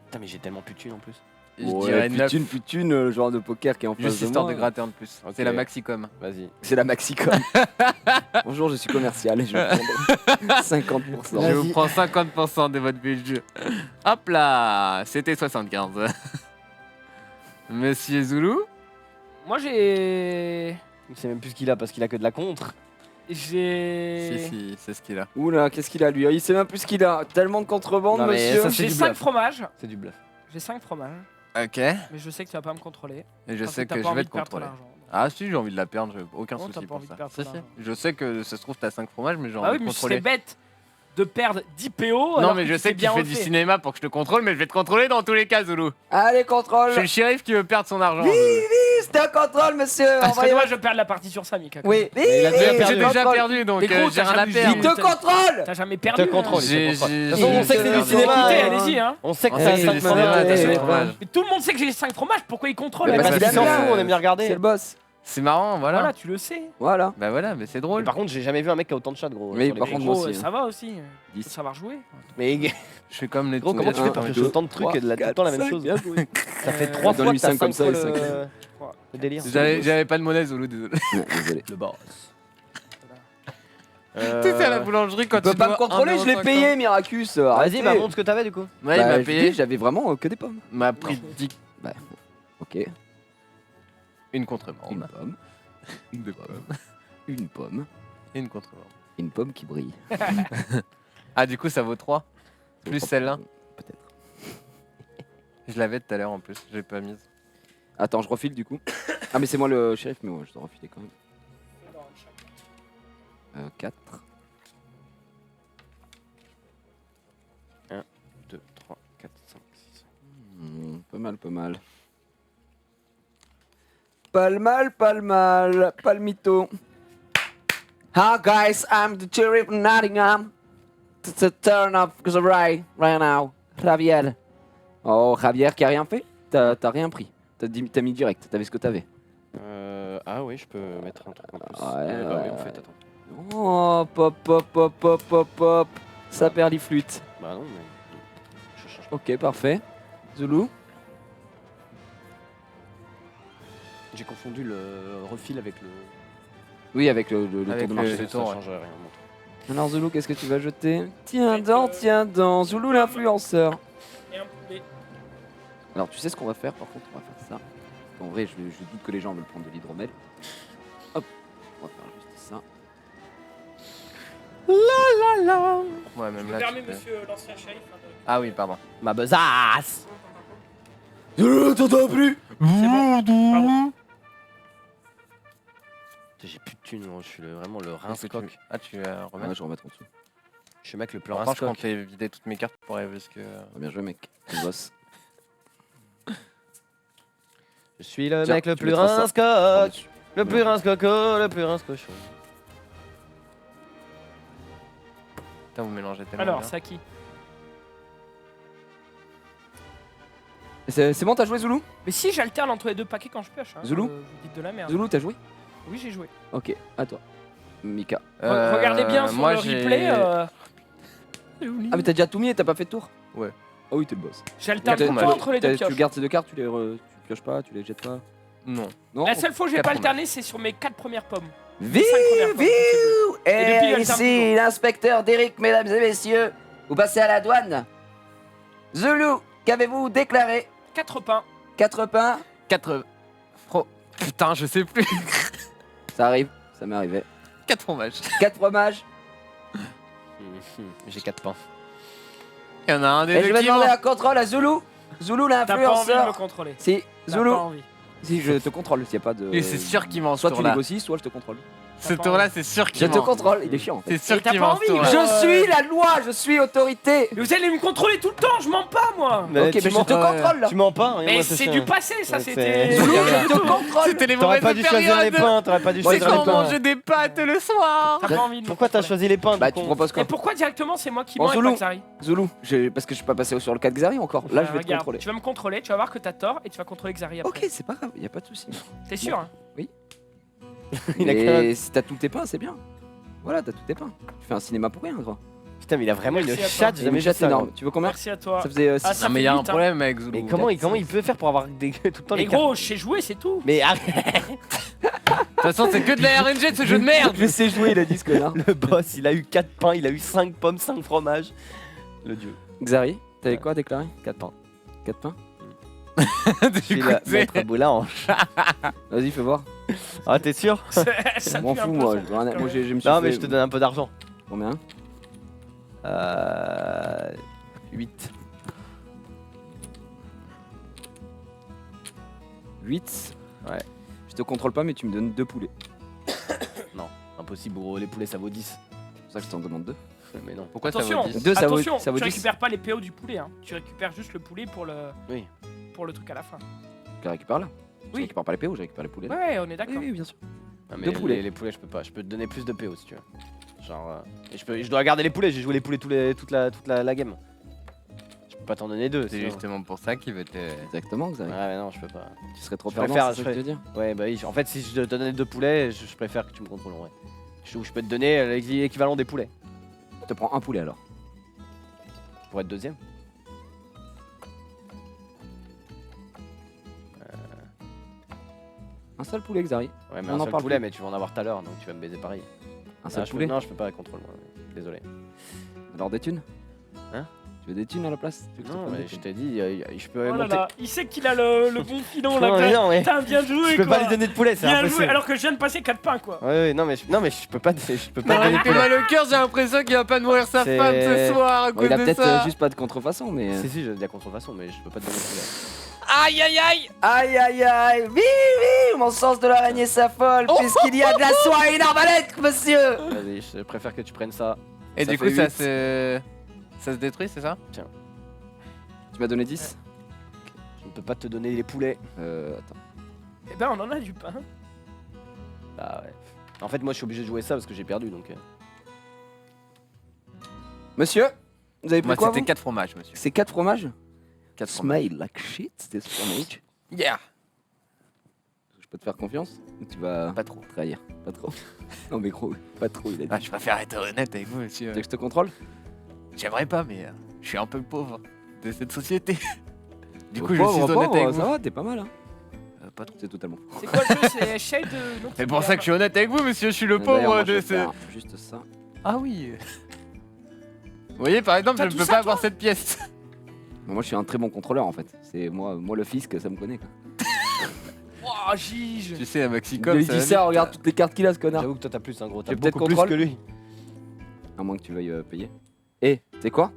Putain, mais j'ai tellement plus de thunes en plus. Je Ouais, dirais 9. Putune, le genre de poker qui est en face Juste de histoire moi. de gratter un de plus. Ok. C'est la Maxicom. Vas-y. C'est la Maxicom. Bonjour, je suis commercial et je vais prendre 50%. Je vous prends 50% de votre budget. Hop là, c'était 75. Monsieur Zoulou, Moi, j'ai. Il sait même plus ce qu'il a parce qu'il a que de la contre. J'ai. si, c'est ce qu'il a. Oula, qu'est-ce qu'il a lui? Il sait même plus ce qu'il a. Tellement de contrebande, Non, mais monsieur. ça, c'est J'ai du 5 bluff. fromages. C'est du bluff. J'ai 5 fromages. Ok, et Mais je sais que tu vas pas me contrôler. je Parce sais t'as que pas je envie vais de te perdre ton contrôler. argent. Ah si, j'ai envie de la perdre, j'ai aucun Non, t'as souci pas pour envie de ça. perdre Si, ton si. argent. Je sais que ça se trouve t'as 5 fromages, mais j'ai Ah envie oui, de mais ce serait contrôler. bête de perdre 10 PO. Non, alors mais que je tu sais t'es que tu bien fais du refait. cinéma pour que je te contrôle, mais je vais te contrôler dans tous les cas, Zoulou. Allez, Je contrôle. suis le shérif qui veut perdre son argent. Oui, Zoulou. c'est un contrôle, monsieur. Parce que Envoyez-moi. moi, je perds la partie sur ça, Mika. Oui, Mais il a oui, déjà oui, perdu. J'ai je déjà contrôle. perdu, donc Mais gros, j'ai t'as rien à jamais perdre. Il te contrôle. T'as jamais perdu. te contrôle. hein. J'ai- De toute façon, j'ai- on sait que c'est du j'ai- cinéma. Écoutez, hein. allez-y, hein. On sait que On ça sait a que c'est 5 du cinéma, fromages. t'as ouais, 5 ouais. fromages. Mais tout le monde sait que j'ai 5 fromages, pourquoi il contrôle Mais Parce parce qu'il qu'il Parce qu'il aime s'en bien. fout, on aime bien regarder. C'est le boss. C'est marrant, Voilà, voilà. tu le sais. Voilà. Bah voilà, mais c'est drôle. Mais par contre, j'ai jamais vu un mec qui a autant de chats, gros. Oui, sur les par jeux. contre, Gros, moi aussi, ça va aussi. 10. Faut savoir jouer. Mais Je fais comme les gros, comment tu Un, fais pour deux, toucher autant de trucs et de la tout le temps la même chose? Bien joué. Ça fait Euh, 3 dans fois les que t'as cinq comme 5 ça, fois et le délire. J'avais pas de monnaie, Zoulou, désolé. Désolé. Le boss. Tu sais, à la boulangerie, quand Tu peux pas me contrôler, je l'ai payé, Miracus. Vas-y, arrêtez. bah montre ce que t'avais du coup. Ouais, il Bah, m'a je payé. dis, j'avais vraiment que des pommes. M'a pris 10. Ok. Une Une contrebande. pomme. Deux pommes. Une pomme. Et une contrebande. Une pomme qui brille. Ah, du coup, ça vaut 3. Plus celle-là. Peut-être. Je l'avais tout à l'heure en plus, j'ai pas mise. Attends, je refile du coup. Ah, mais c'est moi le shérif, mais ouais, je dois refiler quand même. 4. 2, 3, 4, 5, 6. Pas mal, pas mal. Pas le mal, pas le mal. Pas le mytho. Hi guys, I'm the sheriff of Nottingham. It's a turn off right now. Javier. Oh, Javier qui a rien fait? T'as rien pris. T'as mis direct, t'avais ce que t'avais. Ah oui, je peux mettre un truc en plus. Ouais, bah oui, ouais. en fait, attends. Oh, pop, pop, pop, pop, pop, pop. Ça perd les flûtes. Bah non, mais. Je change pas. Ok, parfait. Zulu. J'ai confondu le refil avec le. Oui, avec le Avec tour de marché. le Ça tour, change rien. mon truc. Alors Zulu, qu'est-ce que tu vas jeter? Tiens dans. Zulu l'influenceur. Et un poulet. Alors tu sais ce qu'on va faire par contre? On va faire ça. En vrai, je doute que les gens veulent prendre de l'hydromel. Hop, on va faire juste ça. Ouais, même Je là. me permets, tu peux- monsieur l'ancien shérif. Ah oui, pardon. Ma besace. Zulu, t'entends plus? C'est bon. Pardon. J'ai plus de thunes, moi. Je suis vraiment le Est-ce que rince-coq. tu- Ah, tu vas remettre. Ouais, je vais remettre en dessous. Je suis le mec le plus Pour l'instant, je rince-coq. comptais vider toutes mes cartes pour parce que. Bien joué, mec. Tu bosses. Je suis le Tiens, mec le tu plus mettras ça. rince-coq. Le plus rince-coco, le plus rince-cochon. Putain, vous mélangez tellement. Alors, bien. c'est à qui? C'est bon, t'as joué Zulu? Mais si, j'alterne entre les deux paquets quand je pioche. Hein. Zulu Vous dites de la merde. Zulu, t'as joué? Oui, j'ai joué. Ok, à toi. Mika. Regardez bien sur moi, le j'ai- replay. Ah, mais t'as déjà tout mis et t'as pas fait de tour? Ouais. Ah oui, t'es le boss. J'alterne T'as- tout le t'as- temps entre les deux Tu pioches. gardes ces deux cartes, tu pioches pas, tu les jettes pas? Non. Non? La seule fois où j'ai pas Quatre alterné, c'est sur mes 4 premières pommes. Vive, premières fois, vive! Et depuis, il Et alterne ici toujours. l'inspecteur Derrick, mesdames et messieurs. Vous passez à la douane. Zulu, qu'avez-vous déclaré? 4 pains. 4 pains? 4. Putain, je sais plus. Ça arrive, ça m'est arrivé. 4 fromages. 4 fromages. J'ai 4 pains. Il y en a un des Et je deux vais qui demander manque. un contrôle à Zulu. Zulu T'as pas envie de me l'influenceur. contrôler. Si, T'as Zulu. pas envie. Si, je te contrôle, s'il n'y a pas de. Et c'est sûr qu'il ment ce Soit tu tour-là. négocies, soit je te contrôle. Ce tour-là, c'est sûr Je qu'il te ment. contrôle, il est chiant en fait. C'est sûr Et t'as qu'il pas ment envie, ce tour-là. je- Je suis la loi, je suis autorité. Mais vous allez me contrôler tout le temps, je mens pas moi. Mais Ok, mais je te contrôle là. Tu mens pas, hein, Mais moi, c'est du passé, ça Ouais, c'était. c'est- Zulu, je te contrôle. C'était les T'aurais mauvaises pas dû choisir les périodes. pains, t'aurais pas dû C'est choisir les quand on pains. mangeait des pâtes le soir. T'as pas envie de me Pourquoi t'as contrôler. choisi les pains Bah, du tu con proposes quoi? Et pourquoi directement c'est moi qui Bon, mens et Zulu. pas Xari? Zulu, parce que je suis pas passé sur le cas de Xari encore. Là, je vais te Regarde, contrôler. Tu vas me contrôler, tu vas voir que t'as tort et tu vas contrôler Xari après. Ok, c'est pas grave, y a pas de souci. T'es sûr hein? Il a Et si t'as tous tes pains, c'est bien. Voilà, t'as tous tes pains. Tu fais un cinéma pour rien, gros. Putain, mais il a vraiment une Merci à toi. chatte, j'ai Une jamais vu chatte ça. énorme. gros. Tu veux combien? Merci à toi. Ça faisait Ah, 6. ça Non, mais il y fait a un huit, hein. problème avec Zulu. Mais comment il peut faire pour avoir tout le temps Mais les cartes? gros, je sais jouer, c'est tout. Mais arrête. De toute façon, c'est que de la RNG de ce jeu de merde. Je sais jouer, il a dit ce connard. Le boss, il a eu 4 pains, il a eu 5 pommes, 5 fromages. Le dieu. Xari, t'avais quoi déclaré? 4 pains. 4 pains? Je suis la maître Boulange. Vas-y, fais voir. Ah, t'es sûr? Ça Je m'en pue un fous, peu, moi. ça. Moi, je me suis Non, fait- mais je te donne un peu d'argent. Combien? 8. 8. Ouais. Je te contrôle pas, mais tu me donnes 2 poulets. Impossible, gros, les poulets ça vaut 10. C'est pour ça que je t'en demande 2. Mais non. Pourquoi ça Attention, vaut 10? 2, ça vaut attention, 10. tu récupères pas les PO du poulet, hein. Tu récupères juste le poulet pour le truc à la fin. Je les récupère là. Je Oui. récupère pas les PO, je récupère les poulets. là. Ouais, on est Oui, d'accord. oui, bien sûr. Ah, mais Deux poulets. les poulets, je peux pas. Je peux te donner plus de PO si tu veux. Genre. Et je dois garder les poulets, j'ai joué les poulets toute la game. Je peux pas t'en donner 2. C'est justement pour ça qu'il veut te. Exactement, Xari. Ouais, mais non, je peux pas. Tu serais trop Je perdant, préfère- c'est ça que tu veux dire. Ouais, bah oui. En fait, si je te donne 2 poulets, je préfère que tu me contrôles en vrai. Je peux te donner l'équivalent des poulets. Je te prends un poulet alors. Pour être deuxième. Un seul poulet, Xari. Ouais, mais On un en seul parle poulet, plus. mais tu vas en avoir tout à l'heure, donc tu vas me baiser pareil. Un seul Ah, poulet. Non, je peux pas contrôler moi. Désolé. Alors des thunes? Hein? Tu veux des thunes à la place? Tu veux que je te Non, prenne mais des je thunes t'ai dit, je peux Oh là monter. là, il sait qu'il a le bon filon là. Non, mais non, mais Putain, bien joué je peux quoi. pas lui donner de poulet, c'est Bien impossible. joué, alors que je viens de passer 4 pains quoi. Ouais, non, mais je peux pas, je peux pas Non, donner il de fait poulet. mal au cœur, j'ai l'impression qu'il va pas nourrir sa C'est- femme ce soir à Bon, cause il a de peut-être ça. juste pas de contrefaçon, mais. Si, j'ai de la contrefaçon, mais je peux pas te donner de poulet. Aïe aïe aïe. Aïe aïe aïe! Oui, mon sens de l'araignée s'affole, puisqu'il y a de la soie et une arbalète, monsieur! Vas-y, je préfère que tu prennes ça. Et Ça du fait coup, ça 8. se détruit, c'est ça? Tu m'as donné 10? Je ne peux pas te donner les poulets. Attends. Eh ben on en a du pain. Bah ouais. En fait, moi, je suis obligé de jouer ça parce que j'ai perdu, donc. Monsieur, vous avez pris Moi, quoi? c'était vous 4 fromages, monsieur. C'est 4 fromages? 4 fromages. Smile like shit, this fromage. Yeah. Je peux te faire confiance ou tu vas Pas trop. trahir? Pas trop. Non mais gros, pas trop il a dit. Ah, je préfère être honnête avec vous, monsieur. Tu veux que je te contrôle? J'aimerais pas, mais je suis un peu le pauvre de cette société. Du coup, Pauvre, je suis honnête pauvre, avec vous. ça va, t'es pas mal hein. Pas trop. C'est totalement faux. C'est quoi le jeu? C'est Shade non, C'est pour ça que je suis honnête avec vous, monsieur. Je suis le D'ailleurs, pauvre moi, je de vais ce. faire juste ça. Ah oui. Vous voyez, par exemple, T'as je ne tout peux ça, pas avoir cette pièce. Moi je suis un très bon contrôleur en fait. C'est moi le fisc, ça me connaît quoi. Oh, Gige. Tu sais, à Il Maxicom, dit ça, regarde toutes les cartes qu'il a ce connard. J'avoue que toi t'as plus un gros, t'as J'ai peut-être beaucoup plus contrôle. que lui. À moins que tu veuilles payer. Et, tu sais quoi?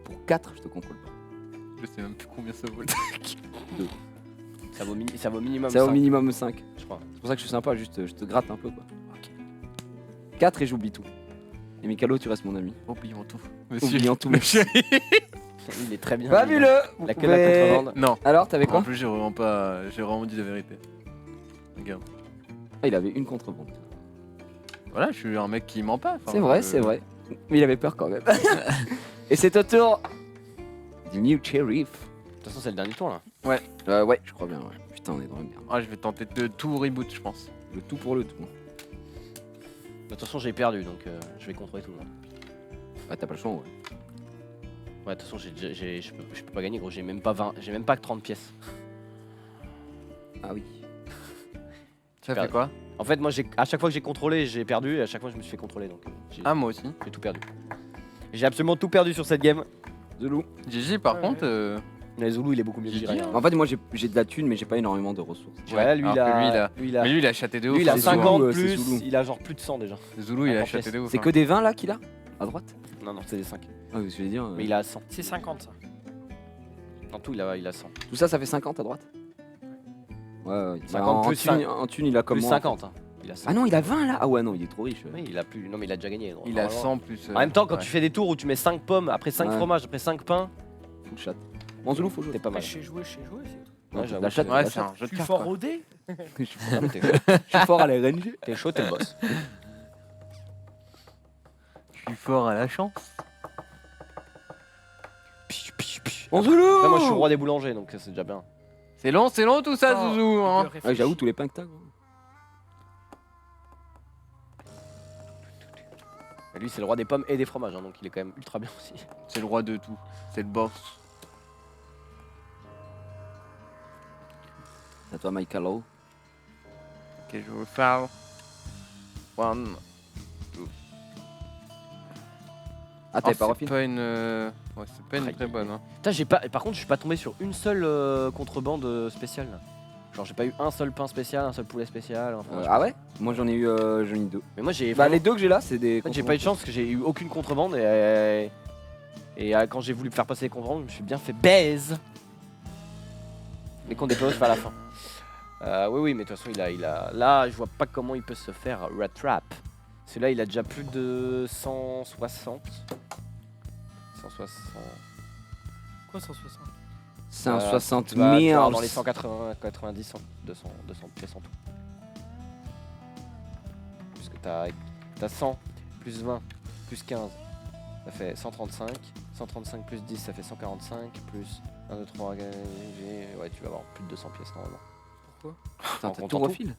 Pour 4, je te contrôle pas. Je sais même plus combien ça vaut. Ça vaut minimum C'est au 5, minimum 5. je crois. C'est pour ça que je suis sympa, juste je te gratte un peu quoi. 4 et j'oublie tout. Et Mikalo, tu restes mon ami. Oublions tout. Monsieur. Oublions tout. Le chéri. Il est très bien. Fabuleux! Il a que la contrebande. Non. Alors, t'avais quoi? En plus, j'ai vraiment dit la vérité. Regarde. Ah, il avait une contrebande. Voilà, je suis un mec qui ment pas. Enfin, C'est vrai, c'est vrai. Mais il avait peur quand même. Et c'est au tour du New Sheriff. De toute façon, c'est le dernier tour là. Ouais, je crois bien, ouais. Putain, on est dans le merde. Ah, je vais tenter de tout reboot, je pense. Le tout pour le tout. De toute façon, j'ai perdu donc je vais contrôler tout le monde. Ouais, t'as pas le choix, ouais. Ouais, de toute façon, je peux pas gagner gros, j'ai même pas 20, j'ai même pas que 30 pièces. Ah oui. Ça Perdu. fait quoi? En fait, moi, à chaque fois que j'ai contrôlé, j'ai perdu et à chaque fois, je me suis fait contrôler donc Ah, moi aussi. j'ai tout perdu. J'ai absolument tout perdu sur cette game. Zoulou. Gigi, par Ouais, contre. Mais Zulu, il est beaucoup mieux que J'ai Jiraya. dit, En fait, moi j'ai de la thune, mais j'ai pas énormément de ressources. Ouais, lui, alors il a, que lui, il a- lui, il a, Mais lui, il a chaté de ouf. lui, il a c'est 50 Zulu, c'est plus, Zulu. il a genre plus de 100 déjà. Zulu, il a 50 chaté de ouf. C'est hein. que des 20 là qu'il a? À droite? Non, non, c'est des 5. Ah oui, je vais dire. Mais il a 100. C'est 50 ça. En tout, il a 100. Tout ça, ça fait 50 à droite? Ouais, 50 en plus thune, 5. en thune, il a comme Plus moi. 50. Hein. Il a 100. Ah non, il a 20 là? Ah ouais, non, il est trop riche. Oui, il a plus. Non, mais il a déjà gagné. donc, Il a normalement. 100 plus. En même temps, quand ouais. tu fais des tours où tu mets 5 pommes, après 5 Ouais. fromages, après 5 pains, Full chat. Bon, Zoulou, faut jouer. t'es pas mal. Je sais jouer, c'est tout. Ouais, j'avoue. La chatte, Ouais, la c'est chatte. un jeu Je de suis cartes. fort quoi. rodé. Non, mais T'es Je suis fort à la RNG. t'es chaud, t'es le boss. Je suis fort à la chance. Bon, Zoulou! Après, moi, je suis roi des boulangers, donc c'est déjà bien. C'est long tout ça, Oh, Zouzou. Hein. je réfléchis. Ouais, j'avoue, tous les pains que t'as, gros. Et lui, c'est le roi des pommes et des fromages, hein, donc il est quand même ultra bien aussi. C'est le roi de tout. C'est le boss. À toi, Mikalo. Ok, je vais faire. One. Ah, t'avais pas c'est refilé? pas une. Ouais, c'est pas une très bonne. Hein. Putain, par contre, je suis pas tombé sur une seule contrebande spéciale. Là. Genre, j'ai pas eu un seul pain spécial, un seul poulet spécial. un fromage Ah spécial. ouais? Moi j'en ai eu 2. Mais moi, j'ai. Bah, vraiment- les 2 que j'ai là, c'est des. En fait, j'ai pas eu de chance parce que j'ai eu aucune contrebande et quand j'ai voulu faire passer les contrebandes, je me suis bien fait baise. Les comptes des PO, c'est à la fin. Oui, mais de toute façon, il a. Là, je vois pas comment il peut se faire rattrap. Celui-là, il a déjà plus de 160. 160. Quoi 160? 160 Tu vas 000. avoir dans les 180, 90, 100, 200 pièces en tout. Puisque t'as 100, plus 20, plus 15, ça fait 135. 135 plus 10, ça fait 145. Plus 1, 2, 3, ouais, tu vas avoir plus de 200 pièces normalement. Pourquoi? Putain, en t'as comptant tout tout. refil?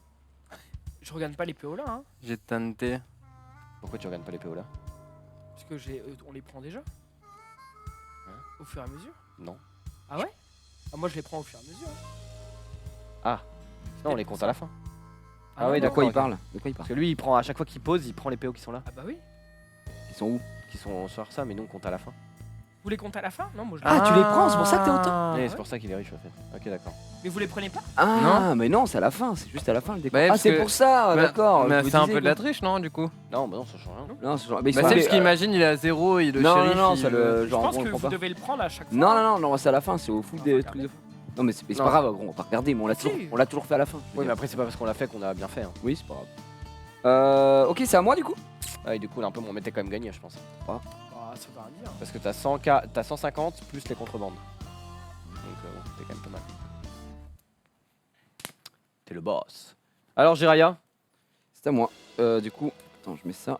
Je regarde pas les PO là, hein. J'ai tenté. Pourquoi tu regardes pas les PO là? Parce que on les prend déjà. Au fur et à mesure. Non. Ah ouais? Ah, moi je les prends au fur et à mesure. hein. Non, on les compte à la fin. Ah non, oui, De non. quoi il ok. parle? De quoi il Parce parle? que lui, il prend à chaque fois qu'il pose, il prend les PO qui sont là, Ah bah oui. Ils sont où? qui sont sur ça, mais nous on compte à la fin. Vous les comptez à la fin? Non, moi je Ah, tu les prends, c'est pour ça que t'es autant? Oui, ouais. c'est pour ça qu'il est riche en fait. Ok, d'accord. Mais vous les prenez pas? Ah, mais non, c'est à la fin, c'est juste à la fin le décompte. Bah, Ah, parce c'est que- pour ça, Bah, d'accord. Mais je me c'est un disais, peu de la quoi. triche, non, du coup? Non, bah non, ça change rien. Non, c'est genre. Mais ils Bah, sont c'est à- parce qu'imagine, il est à 0 et le Non, shérif. non, il ça veut- le. Je Genre, pense on que le prend vous pas. devez le prendre à chaque fois. Non, non, non, c'est à la fin, c'est au full On des va trucs de regarder. fou. Non, mais c'est Non. pas grave, gros, on va regarder, mais Si. on l'a toujours fait à la fin. je veux Oui, mais dire. après, c'est pas parce qu'on l'a fait qu'on a bien fait. Hein. Oui, c'est pas grave. Ok, c'est à moi du coup? Ah, et du coup, là, un peu, on m'était quand même gagné, je pense. Bah, ça veut rien dire. Parce que t'as 150 plus les contrebandes. Donc, bon, t'es quand même pas mal. T'es le boss. Alors, Jiraya, C'est à moi. Du coup, attends, je mets ça.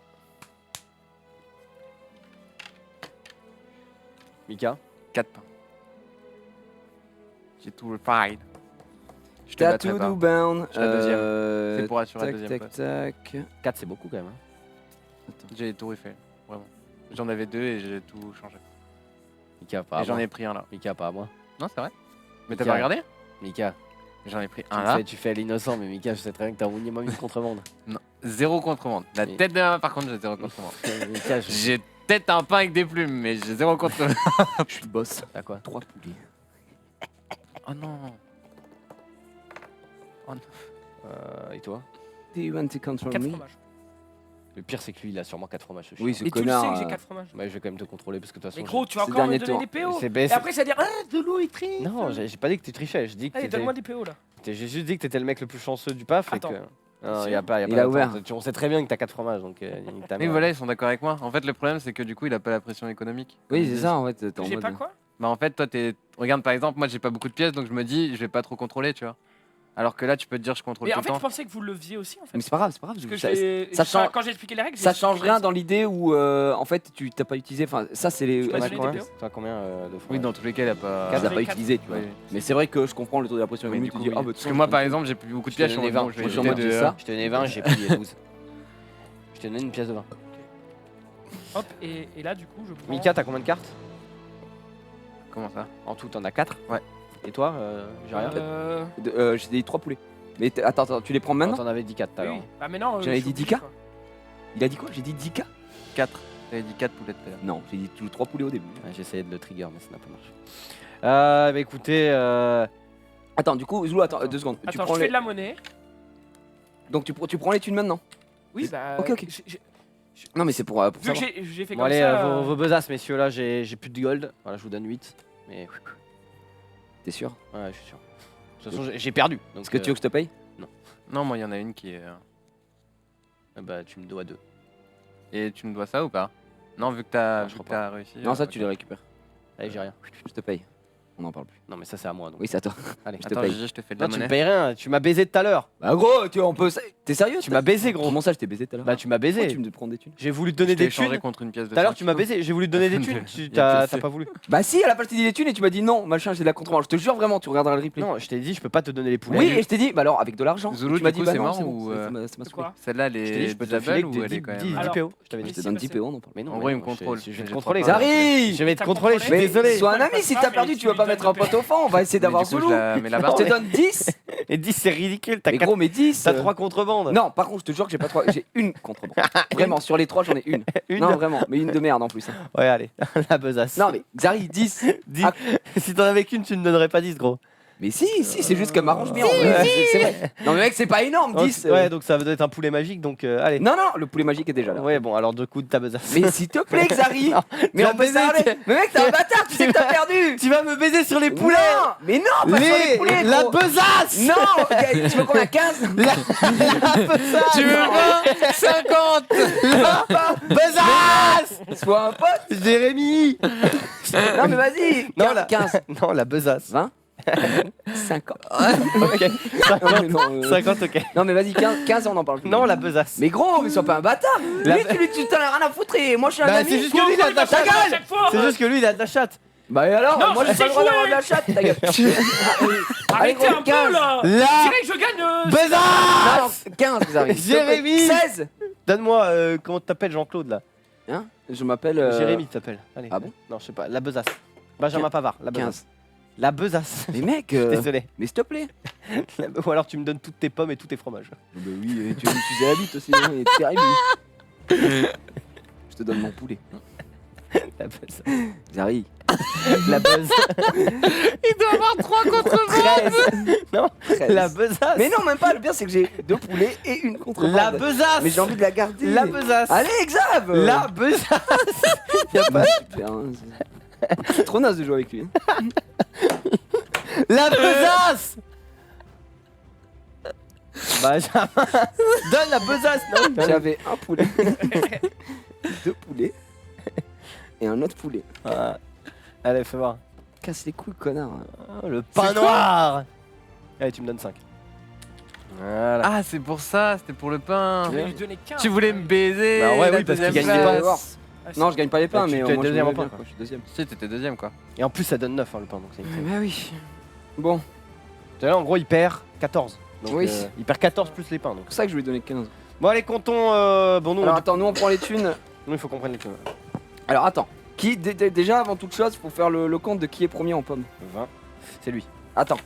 Mika, 4 pains. J'ai tout le file. Je te Tattoo battrai pas. do bound. Je suis la deuxième. C'est pour assurer la Tac, deuxième tac, place. tac. 4 c'est beaucoup quand même. Hein. J'ai tout refait, vraiment. J'en avais 2 et j'ai tout changé. Mika, pas à Et j'en moi. ai pris un là. Mika, pas à moi. Non, c'est vrai. Mais t'as Mika. pas regardé? Mika, J'en ai pris tu, un me là. fais, tu fais l'innocent, mais Mika, je sais très bien que t'as au minimum une contrebande. Non, 0 contrebande. La Mais- tête de ma main, par contre, j'ai 0 contrebande. Mika, J'ai peut-être un pain avec des plumes, mais j'ai 0 contrebande. Je suis le boss. T'as quoi 3 poulets. Oh non. Oh non. Et toi Do you want to control 4 me? fromages. Le pire, c'est que lui, il a sûrement 4 fromages. ce Oui, chien. ce Mais tu le sais connard. que j'ai 4 fromages. Ouais, je vais quand même te contrôler parce que de toute Mais façon. gros, tu vas c'est encore me dernier donner tour. des PO. C'est Et baisse. après, ça va dire de l'eau, il triche. Non, j'ai pas dit que tu trichais. Je dis que Allez, t'étais- donne-moi des PO là. j'ai juste dit que t'étais le mec le plus chanceux du PAF. Attends. Et que... Non, Sûr y a pas, y a Il pas a d'attente. ouvert. On sait très bien que t'as 4 fromages donc. Mais voilà, ils sont d'accord avec moi. En fait, le problème, c'est que du coup, il a pas la pression économique. comme Oui, ils c'est disent. ça en fait. t'es en J'ai mode- pas quoi? Bah, en fait, toi, t'es. Regarde, par exemple, moi, j'ai pas beaucoup de pièces, donc je me dis, je vais pas trop contrôler, tu vois. Alors que là, tu peux te dire, je contrôle Mais tout en fait, le je temps. pensais que vous le leviez aussi en fait. Mais c'est pas grave, c'est pas grave. Parce que ça, ça change- quand j'ai expliqué les règles, ça j'ai change expliqué rien dans l'idée où en fait tu t'as pas utilisé. Enfin, ça c'est les. Tu peux T'en as donner combien des PO T'en as combien de fromages Oui, dans tous les cas, il a pas. Tu l'as Quatre. pas utilisé, tu vois. Oui. Mais c'est vrai que je comprends le taux de la pression Mais économique. du Tu coup, dis, oui. ah, bah, Parce que moi, par exemple, j'ai plus beaucoup de Je te pièces. donnais je 20. bon, je vais Moi, j'ai éviter en mode de- ça. Je te donnais 20, j'ai pris 12. Je te donne une pièce de 20. Hop, et là, du coup, je prends. Mika, t'as combien de cartes Comment ça? En tout, t'en as 4 Ouais. Et toi, j'ai rien J'ai dit 3 poulets. Mais attends, tu les prends maintenant? T'en avais dit 4 tout à Oui, l'heure. oui. Bah, mais non. J'avais je suis dit obligé, 10K? quoi. Il a dit quoi? J'ai dit 10K? 4. T'avais dit 4 poulettes tout à l'heure. Non, j'ai dit 3 poulets au début. Ouais, j'ai essayé de le trigger, mais ça n'a pas marché. Bah écoutez, Attends, du coup, Zoulou, attends, 2 secondes. Tu Attends, prends je les- fais de la monnaie. Donc tu prends les thunes maintenant? Oui, bah. Ok. j'ai- Non, mais c'est pour Vu que savoir. j'ai fait bon comme allez, ça. vos besaces, messieurs, là j'ai plus de gold. Voilà, je vous donne 8. Mais T'es sûr? ouais, je suis sûr. De toute façon, j'ai perdu. Donc, Est-ce que tu veux que je te paye? Non, moi, il y en a une qui est. bah tu me dois 2. Et tu me dois ça ou pas? Non, vu que t'as Non, je vu que crois t'as réussi. Non, ça ok. tu les récupères. Allez, j'ai rien. Je te paye. On n'en parle plus. Non mais ça c'est à moi donc. Oui, c'est à toi. Allez. je te Attends, paye. Gigi, je te fais de la Non, tu me monnaie. payes rien, tu m'as baisé tout à l'heure. Bah gros, on peut. T'es sérieux? Tu m'as baisé gros. Comment ça, je t'ai baisé tout à l'heure? Bah tu m'as Pourquoi baisé. tu me prends des thunes? J'ai voulu te Je donner t'ai des échangé thunes. contre une pièce de Tout à l'heure 5 tu m'as kilos. baisé, j'ai voulu te donner des thunes, Il y a t'as plus, pas voulu. Bah si, à la place tu dis des thunes et tu m'as dit non, machin, j'ai de la contrebande. Je te jure vraiment, tu regarderas le replay. Non, je t'ai dit je peux pas te donner les poulets. Oui, et je t'ai dit, bah alors avec de l'argent. Zulu, tu m'as du dit, coup, bah c'est non, mort c'est bon, ou, ça m'a De saoulé. quoi? Celle-là, elle Je t'ai dit est je peux te Isabelle filer ou que elle est quand 10 même. Alors, PO. Je t'avais Je dit. te donne Qu'est-ce 10 qui s'est PO, on en parle. Mais non, En mais vrai, il non, me contrôle. Je vais te Je contrôler. crois pas. Zari! Je vais te T'as contrôler, je suis contrôlé. désolé. Sois un Ouais, ami, si pas, t'as mais perdu, tu tu vas lui pas donnes mettre le un pote au fond, on va essayer Mais d'avoir du coup, Zoulou. je la mets là-bas. Je te donne 10. Et 10 c'est ridicule, t'as Mais gros, mais 10. T'as 3 contrebandes. Non, par contre, je te jure que j'ai pas 3. J'ai une contrebande. Vraiment, sur les 3, j'en ai une. Une. Non, vraiment, mais une de merde en plus. hein. Ouais, allez, la besace. Non, mais Xari, 10. 10. Ah. Si t'en avais qu'une, tu ne donnerais pas 10, gros. Mais si, c'est juste qu'elle m'arrange bien. en vrai, c'est vrai. Non, mais mec, c'est pas énorme, 10. Ouais, donc ça doit être un poulet magique, donc allez. Non, non, le poulet magique est déjà là. Ouais, bon, alors 2 coups de ta besace. Mais s'il te plaît, Xari. Non, Mais tu on vas peut baiser, s'arrêter. Mais mec, t'es un bâtard, tu sais que t'as perdu. Tu vas me baiser sur les poulets. Non, mais non, pas sur les poulets. La gros. besace. Non, tu veux combien? 15? La besace. Tu veux quoi? 50. Besace. Sois un pote. Jérémy. Non, mais vas-y. Non, la 15. Non, la besace. 20. 50. Ok. Non, mais non, 50, ok. non, mais vas-y, 15, on en parle plus. Non, la besace. Mais gros, mais sois pas un bâtard. La- Lui, tu t'en as rien à foutre et moi je suis un Bah, ami. c'est juste que lui, il a de la Ta chatte. gueule. C'est juste que lui, il a de la chatte. Bah et alors, Non, moi je j'ai pas le sais droit jouer. d'avoir de la chatte, ta gueule. Allez, Arrêtez gros, un 15. peu là. La Je dirais que je gagne. besace. Non, 15, vous arrivez. Jérémy. 16. Donne-moi, comment tu t'appelles, Jean-Claude, là? Hein? Je m'appelle. Jérémy t'appelles. Allez. Ah bon? Non, je sais pas. La besace. Benjamin Pavard, la besace. 15. La besace. Mais mec, Désolé. mais s'il te plaît. Ou alors tu me donnes toutes tes pommes et tous tes fromages. Bah oui, tu faisais la bite aussi, hein, il est terrible. lui. Je te donne mon poulet. La besace. Zari. La besace. Il doit avoir 3 contrebandes. 13. Non, 13. la besace. Mais non, même pas, le pire c'est que j'ai 2 poulets et une contrebande. La besace. Mais j'ai envie de la garder. La besace. Allez, Xav. La besace. Y a pas... Super, hein, c'est trop naze de jouer avec lui. hein. La besace. Benjamin. Donne la besace. Non, J'avais un poulet, 2 poulets et un autre poulet. Ah. Allez, fais voir. Casse les couilles, connard. Oh, le pain noir. Allez, tu me donnes 5. Voilà. Ah, c'est pour ça, c'était pour le pain. Je vais lui donner 15. Tu voulais me baiser. Bah ouais, la oui, parce deuxième qu'il gagne des place. points. Ah, Non, je gagne pas les pains, Bah, tu mais t'es moi je deuxième me en bien, pain, quoi, je suis deuxième. Si, t'étais deuxième quoi. Et en plus, ça donne 9 hein, le pain. Donc c'est Bah oui. Bon. Là, en gros, il perd 14. Donc, Oui. il perd 14 plus les pains. Donc. C'est pour ça que je lui ai donné 15. Bon, allez, comptons. Bon, nous, Alors attends, nous on prend les thunes. nous, il faut qu'on prenne les thunes. Alors attends, déjà avant toute chose, faut faire le compte de qui est premier en pomme. 20. C'est lui. Attends,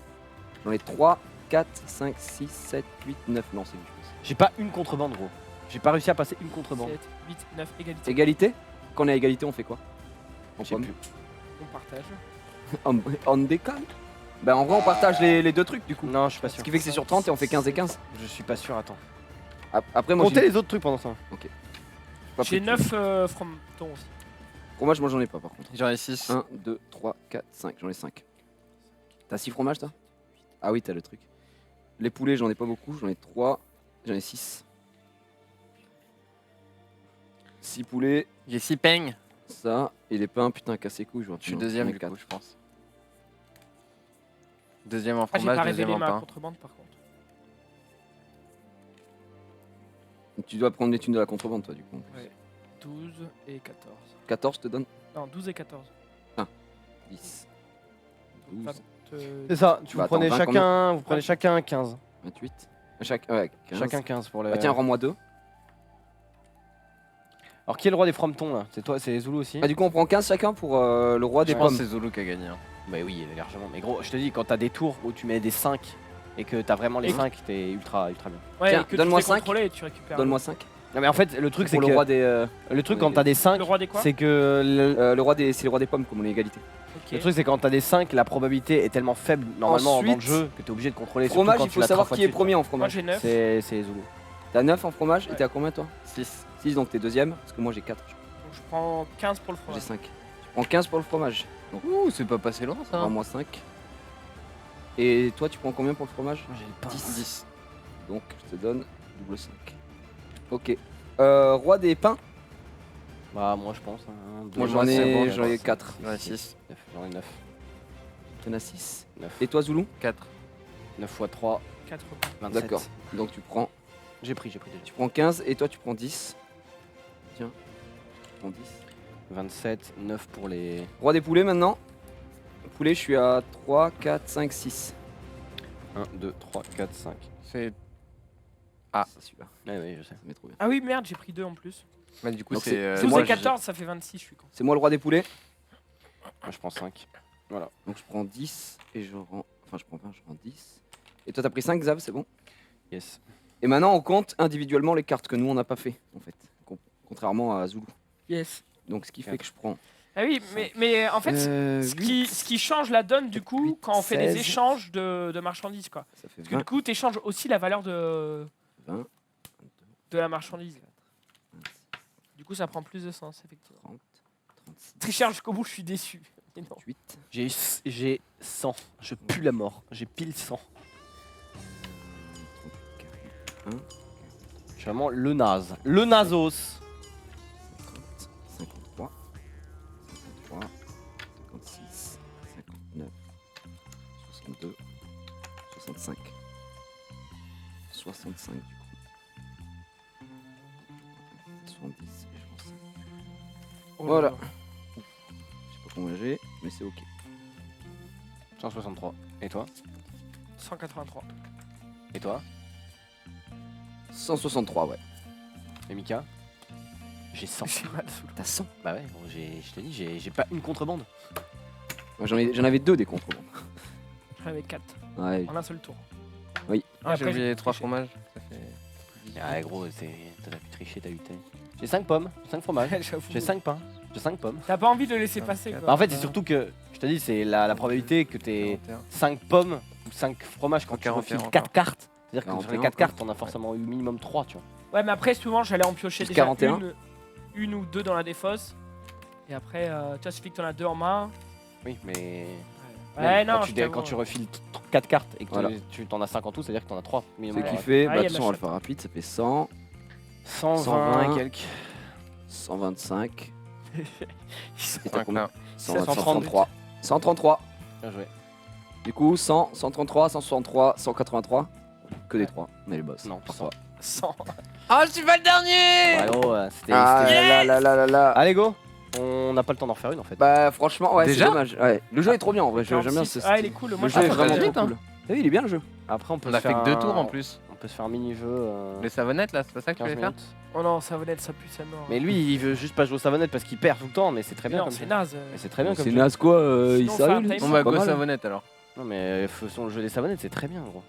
j'en ai 3, 4, 5, 6, 7, 8, 9. Non, c'est lui, je pense. J'ai pas une contrebande, gros. J'ai pas réussi à passer une contrebande. 7, 8, 9, égalité. Égalité. Quand on est à égalité, on fait quoi? En Je sais pomme. plus. On partage. On décale. Bah en vrai, on partage les deux trucs du coup. Non, je suis pas sûr. Ce qui fait que c'est sur 30 et on fait 15 et 15. Je suis pas sûr, attends. Après, moi Comptez j'ai les autres trucs pendant ça. pas J'ai pris de 9 fromentons aussi. fromage, moi j'en ai pas par contre. J'en ai 6. 1, 2, 3, 4, 5, j'en ai 5. T'as 6 fromages toi? Ah oui, t'as le truc. Les poulets, j'en ai pas beaucoup, j'en ai 3, j'en ai 6. 6 poulets, J'ai 6 peignes. ça, et les pains, putain, cassé couilles, Je suis deuxième du coup, je pense. Deuxième en Ah, j'ai pas fromage, deuxième révélé en ma pain. contrebande par contre. Tu dois prendre les thunes de la contrebande toi du coup. en plus. Ouais. 12 et 14. 14 te donne Non, 12 et 14. 10, 12, 20, C'est ça, tu Bah, vous prenez attends, 20 chacun, vous prenez chacun 15. 28. Ouais, 15. Chacun 15 pour le. Bah tiens, rends-moi 2. Alors qui est le roi des fromentons là? C'est toi, c'est Zulu aussi? Ah, du coup, on prend 15 chacun pour le roi des Je pense pommes. que c'est Zulu qui a gagné. hein. Bah oui, largement. Mais gros, je te dis, quand t'as des tours où tu mets des 5 et que t'as vraiment les Et- 5, t'es ultra bien. Ouais, Tiens, et que donne-moi tu fais 5. contrôler et tu récupères. Donne-moi 5. Non mais en fait, le truc c'est Pour que le roi des. le truc oui, quand t'as des 5, Le roi des quoi? c'est que le roi des. C'est le roi des pommes, comme on est égalité. Ok. le truc c'est quand t'as des 5, la probabilité est tellement faible normalement dans le Ensuite, jeu que t'es obligé de contrôler. surtout Fromage, quand il tu faut l'as savoir 3 fois qui est de suite. premier en Moi fromage. j'ai 9. C'est Zulu. T'as 9 en fromage Ouais. et t'es à combien toi? 6. 6, donc t'es deuxième. Parce que moi j'ai 4. Donc je prends 15 pour le J'ai fromage. 5. Tu prends 15 pour le fromage. Donc, Ouh, c'est pas passé loin ça. moi 5. Et toi, tu prends combien pour le fromage? Moi j'ai le pain. 10. Donc je te donne double 5. Ok. Roi des pains. Bah moi je pense. Hein, Moi moi, j'en c'est bon, ai je 4. J'en ai 6. J'en ai 9. T'en as 6. 9. Et toi, Zoulou? 4. 9 x 3, 4. 27. D'accord. Donc tu prends J'ai pris déjà. Tu prends 15 et toi tu prends 10. Tiens. Tu prends 10. 27, 9 pour les. Roi des poulets maintenant. Poulet, je suis à 3, 4, 5, 6. 1, 2, 3, 4, 5. C'est. Ah, c'est super. Ouais, oui, je sais. Ça met trop bien. Ah oui, merde, j'ai pris 2 en plus. Bah, du coup, Donc, c'est. c'est 12 moi, et 14, ça fait 26, je suis con. C'est moi le roi des poulets. Moi je prends 5. Donc je prends 10 et je rends. Enfin, je prends 20, je rends 10. Et toi, t'as pris 5, Xav, c'est bon? Yes. Et maintenant, on compte individuellement les cartes que nous, on n'a pas fait, en fait. Contrairement à Zoulou. Yes. Donc, ce qui fait que je prends. Ah oui, mais en fait, ce qui change la donne du coup 8, quand on fait des 16. échanges de marchandises quoi. Ça fait Parce que 20, du coup, tu échanges aussi la valeur de 20, la marchandise. Du coup, ça prend plus de sens effectivement. 30, 36, Tricheur jusqu'au bout, je suis déçu. Mais non. 38. J'ai 100. Je pue la mort. J'ai pile 100. 41, Je suis vraiment le naze. Le nazos. 50, 53, 56, 59, 62, 65. 65 du coup. 70 et je pense. Oh là Voilà. là. Je sais pas combien j'ai, mais c'est ok. 163. Et toi? 183. Et toi? 163, ouais. Et Mika? J'ai 100. J'ai mal sous le. T'as 100. Bah ouais, bon, je te dis, j'ai pas une contrebande. Moi, j'en avais 2 des contrebandes. J'en avais 4 Ouais. en un seul tour. Oui. Ah, j'ai Après, oublié j'ai 3 triché. fromages. Ça fait. Ah gros, t'as pu tricher, t'as eu. J'ai 5 pommes, 5 fromages, J'avoue. j'ai 5 pains, j'ai 5 pommes. T'as pas envie de le laisser passer quoi. Bah en fait, c'est surtout que, je te dis, c'est la probabilité que t'aies 41. 5 pommes ou 5 fromages quand tu 41 refiles encore. 4 cartes. C'est-à-dire que sur 41 les 4 encore. cartes, on a forcément eu minimum 3, tu vois. Ouais, mais après, souvent, j'allais en piocher Juste déjà 41. une ou deux dans la défausse. Et après, tu vois, suffit que t'en as 2 en main. Oui, mais. Ouais, même non, quand, quand tu refiles 4 cartes et que Voilà. tu t'en as 5 en tout, c'est-à-dire que t'en as 3 minimum. Ce qui Ouais. fait, Ah, bah, il y a de toute de façon, la on va le faire rapide, ça fait 100, 120 120. et quelques. 125, et t'as Ouais, combien? là. 133. 133. Bien joué. Du coup, 100, 133, 163, 183. Que des 3. On est les boss. Non, parfois. 100. Ah, je suis pas le dernier! Ouais, gros, c'était. Ah c'était- là là là là là. Allez, go! On n'a pas le temps d'en refaire une en fait. Bah franchement, ouais, c'est Déjà dommage. Ouais. Le jeu est trop bien en vrai, j'aime bien 46. ce Ah, il style. est cool. Le Moi, jeu est je vraiment vite, trop hein. cool. Ah oui, il est bien le jeu. Après, on peut On se a fait faire que 2 un- tours en plus. On peut se faire un mini-jeu. Les savonnettes là, c'est pas ça que tu 15 voulais faire? minutes. Oh non, Savonnette, ça pue sa mort. Mais lui, il veut juste pas jouer aux savonnettes parce qu'il perd tout le temps, mais c'est très bien non, comme c'est jeu. naze. Mais c'est très bien comme C'est jeu. naze quoi, il Sinon, sérieux faire un lui time. Bon C'est bah pas go mal. savonnette alors. Non, mais faisons le jeu des savonnettes, c'est très bien, gros.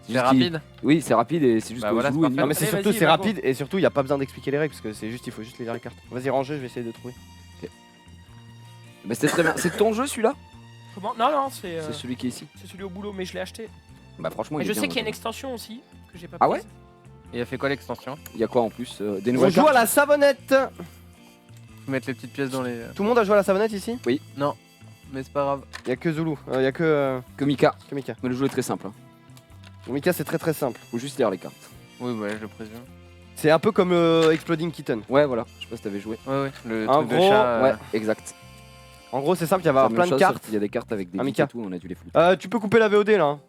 C'est juste rapide? Oui, c'est rapide et c'est juste Bah qu'on voilà, joue c'est et parfait. Non, mais c'est Allez, surtout vas-y, c'est va, rapide et surtout il y a pas besoin d'expliquer les règles parce que c'est juste il faut juste lire les cartes. Vas-y, ranger, je vais essayer de trouver. Bah, c'était très bien. C'est ton jeu celui-là Comment? Non, non, c'est C'est celui qui est ici. celui au boulot, mais je l'ai acheté. Bah franchement, Mais il je est sais bien, qu'il y a une le jeu. extension aussi que j'ai pas Ah prise. ouais Et il a fait quoi l'extension? Il y a quoi en plus Des On nouvelles joue à cartes la savonnette. Faut mettre les petites pièces dans les. Tout le monde a joué à la savonnette ici? Mais c'est pas grave. Il y a que Zulu, il y a que Mika. Mika. Mais le jeu est très simple. Hein. Mika, c'est très très simple. Faut juste lire les cartes. Oui, ouais, je présume. C'est un peu comme Exploding Kitten. Ouais, voilà. Je sais pas si t'avais joué. Ouais, ouais. Le En truc de gros, chat. Ouais, exact. En gros, c'est simple, il va y avoir La même plein de chose, cartes. sauf qu'il y a des cartes avec des Ah, pics Mika. et tout, on a dû les foutre. Tu peux couper la VOD là. Hein.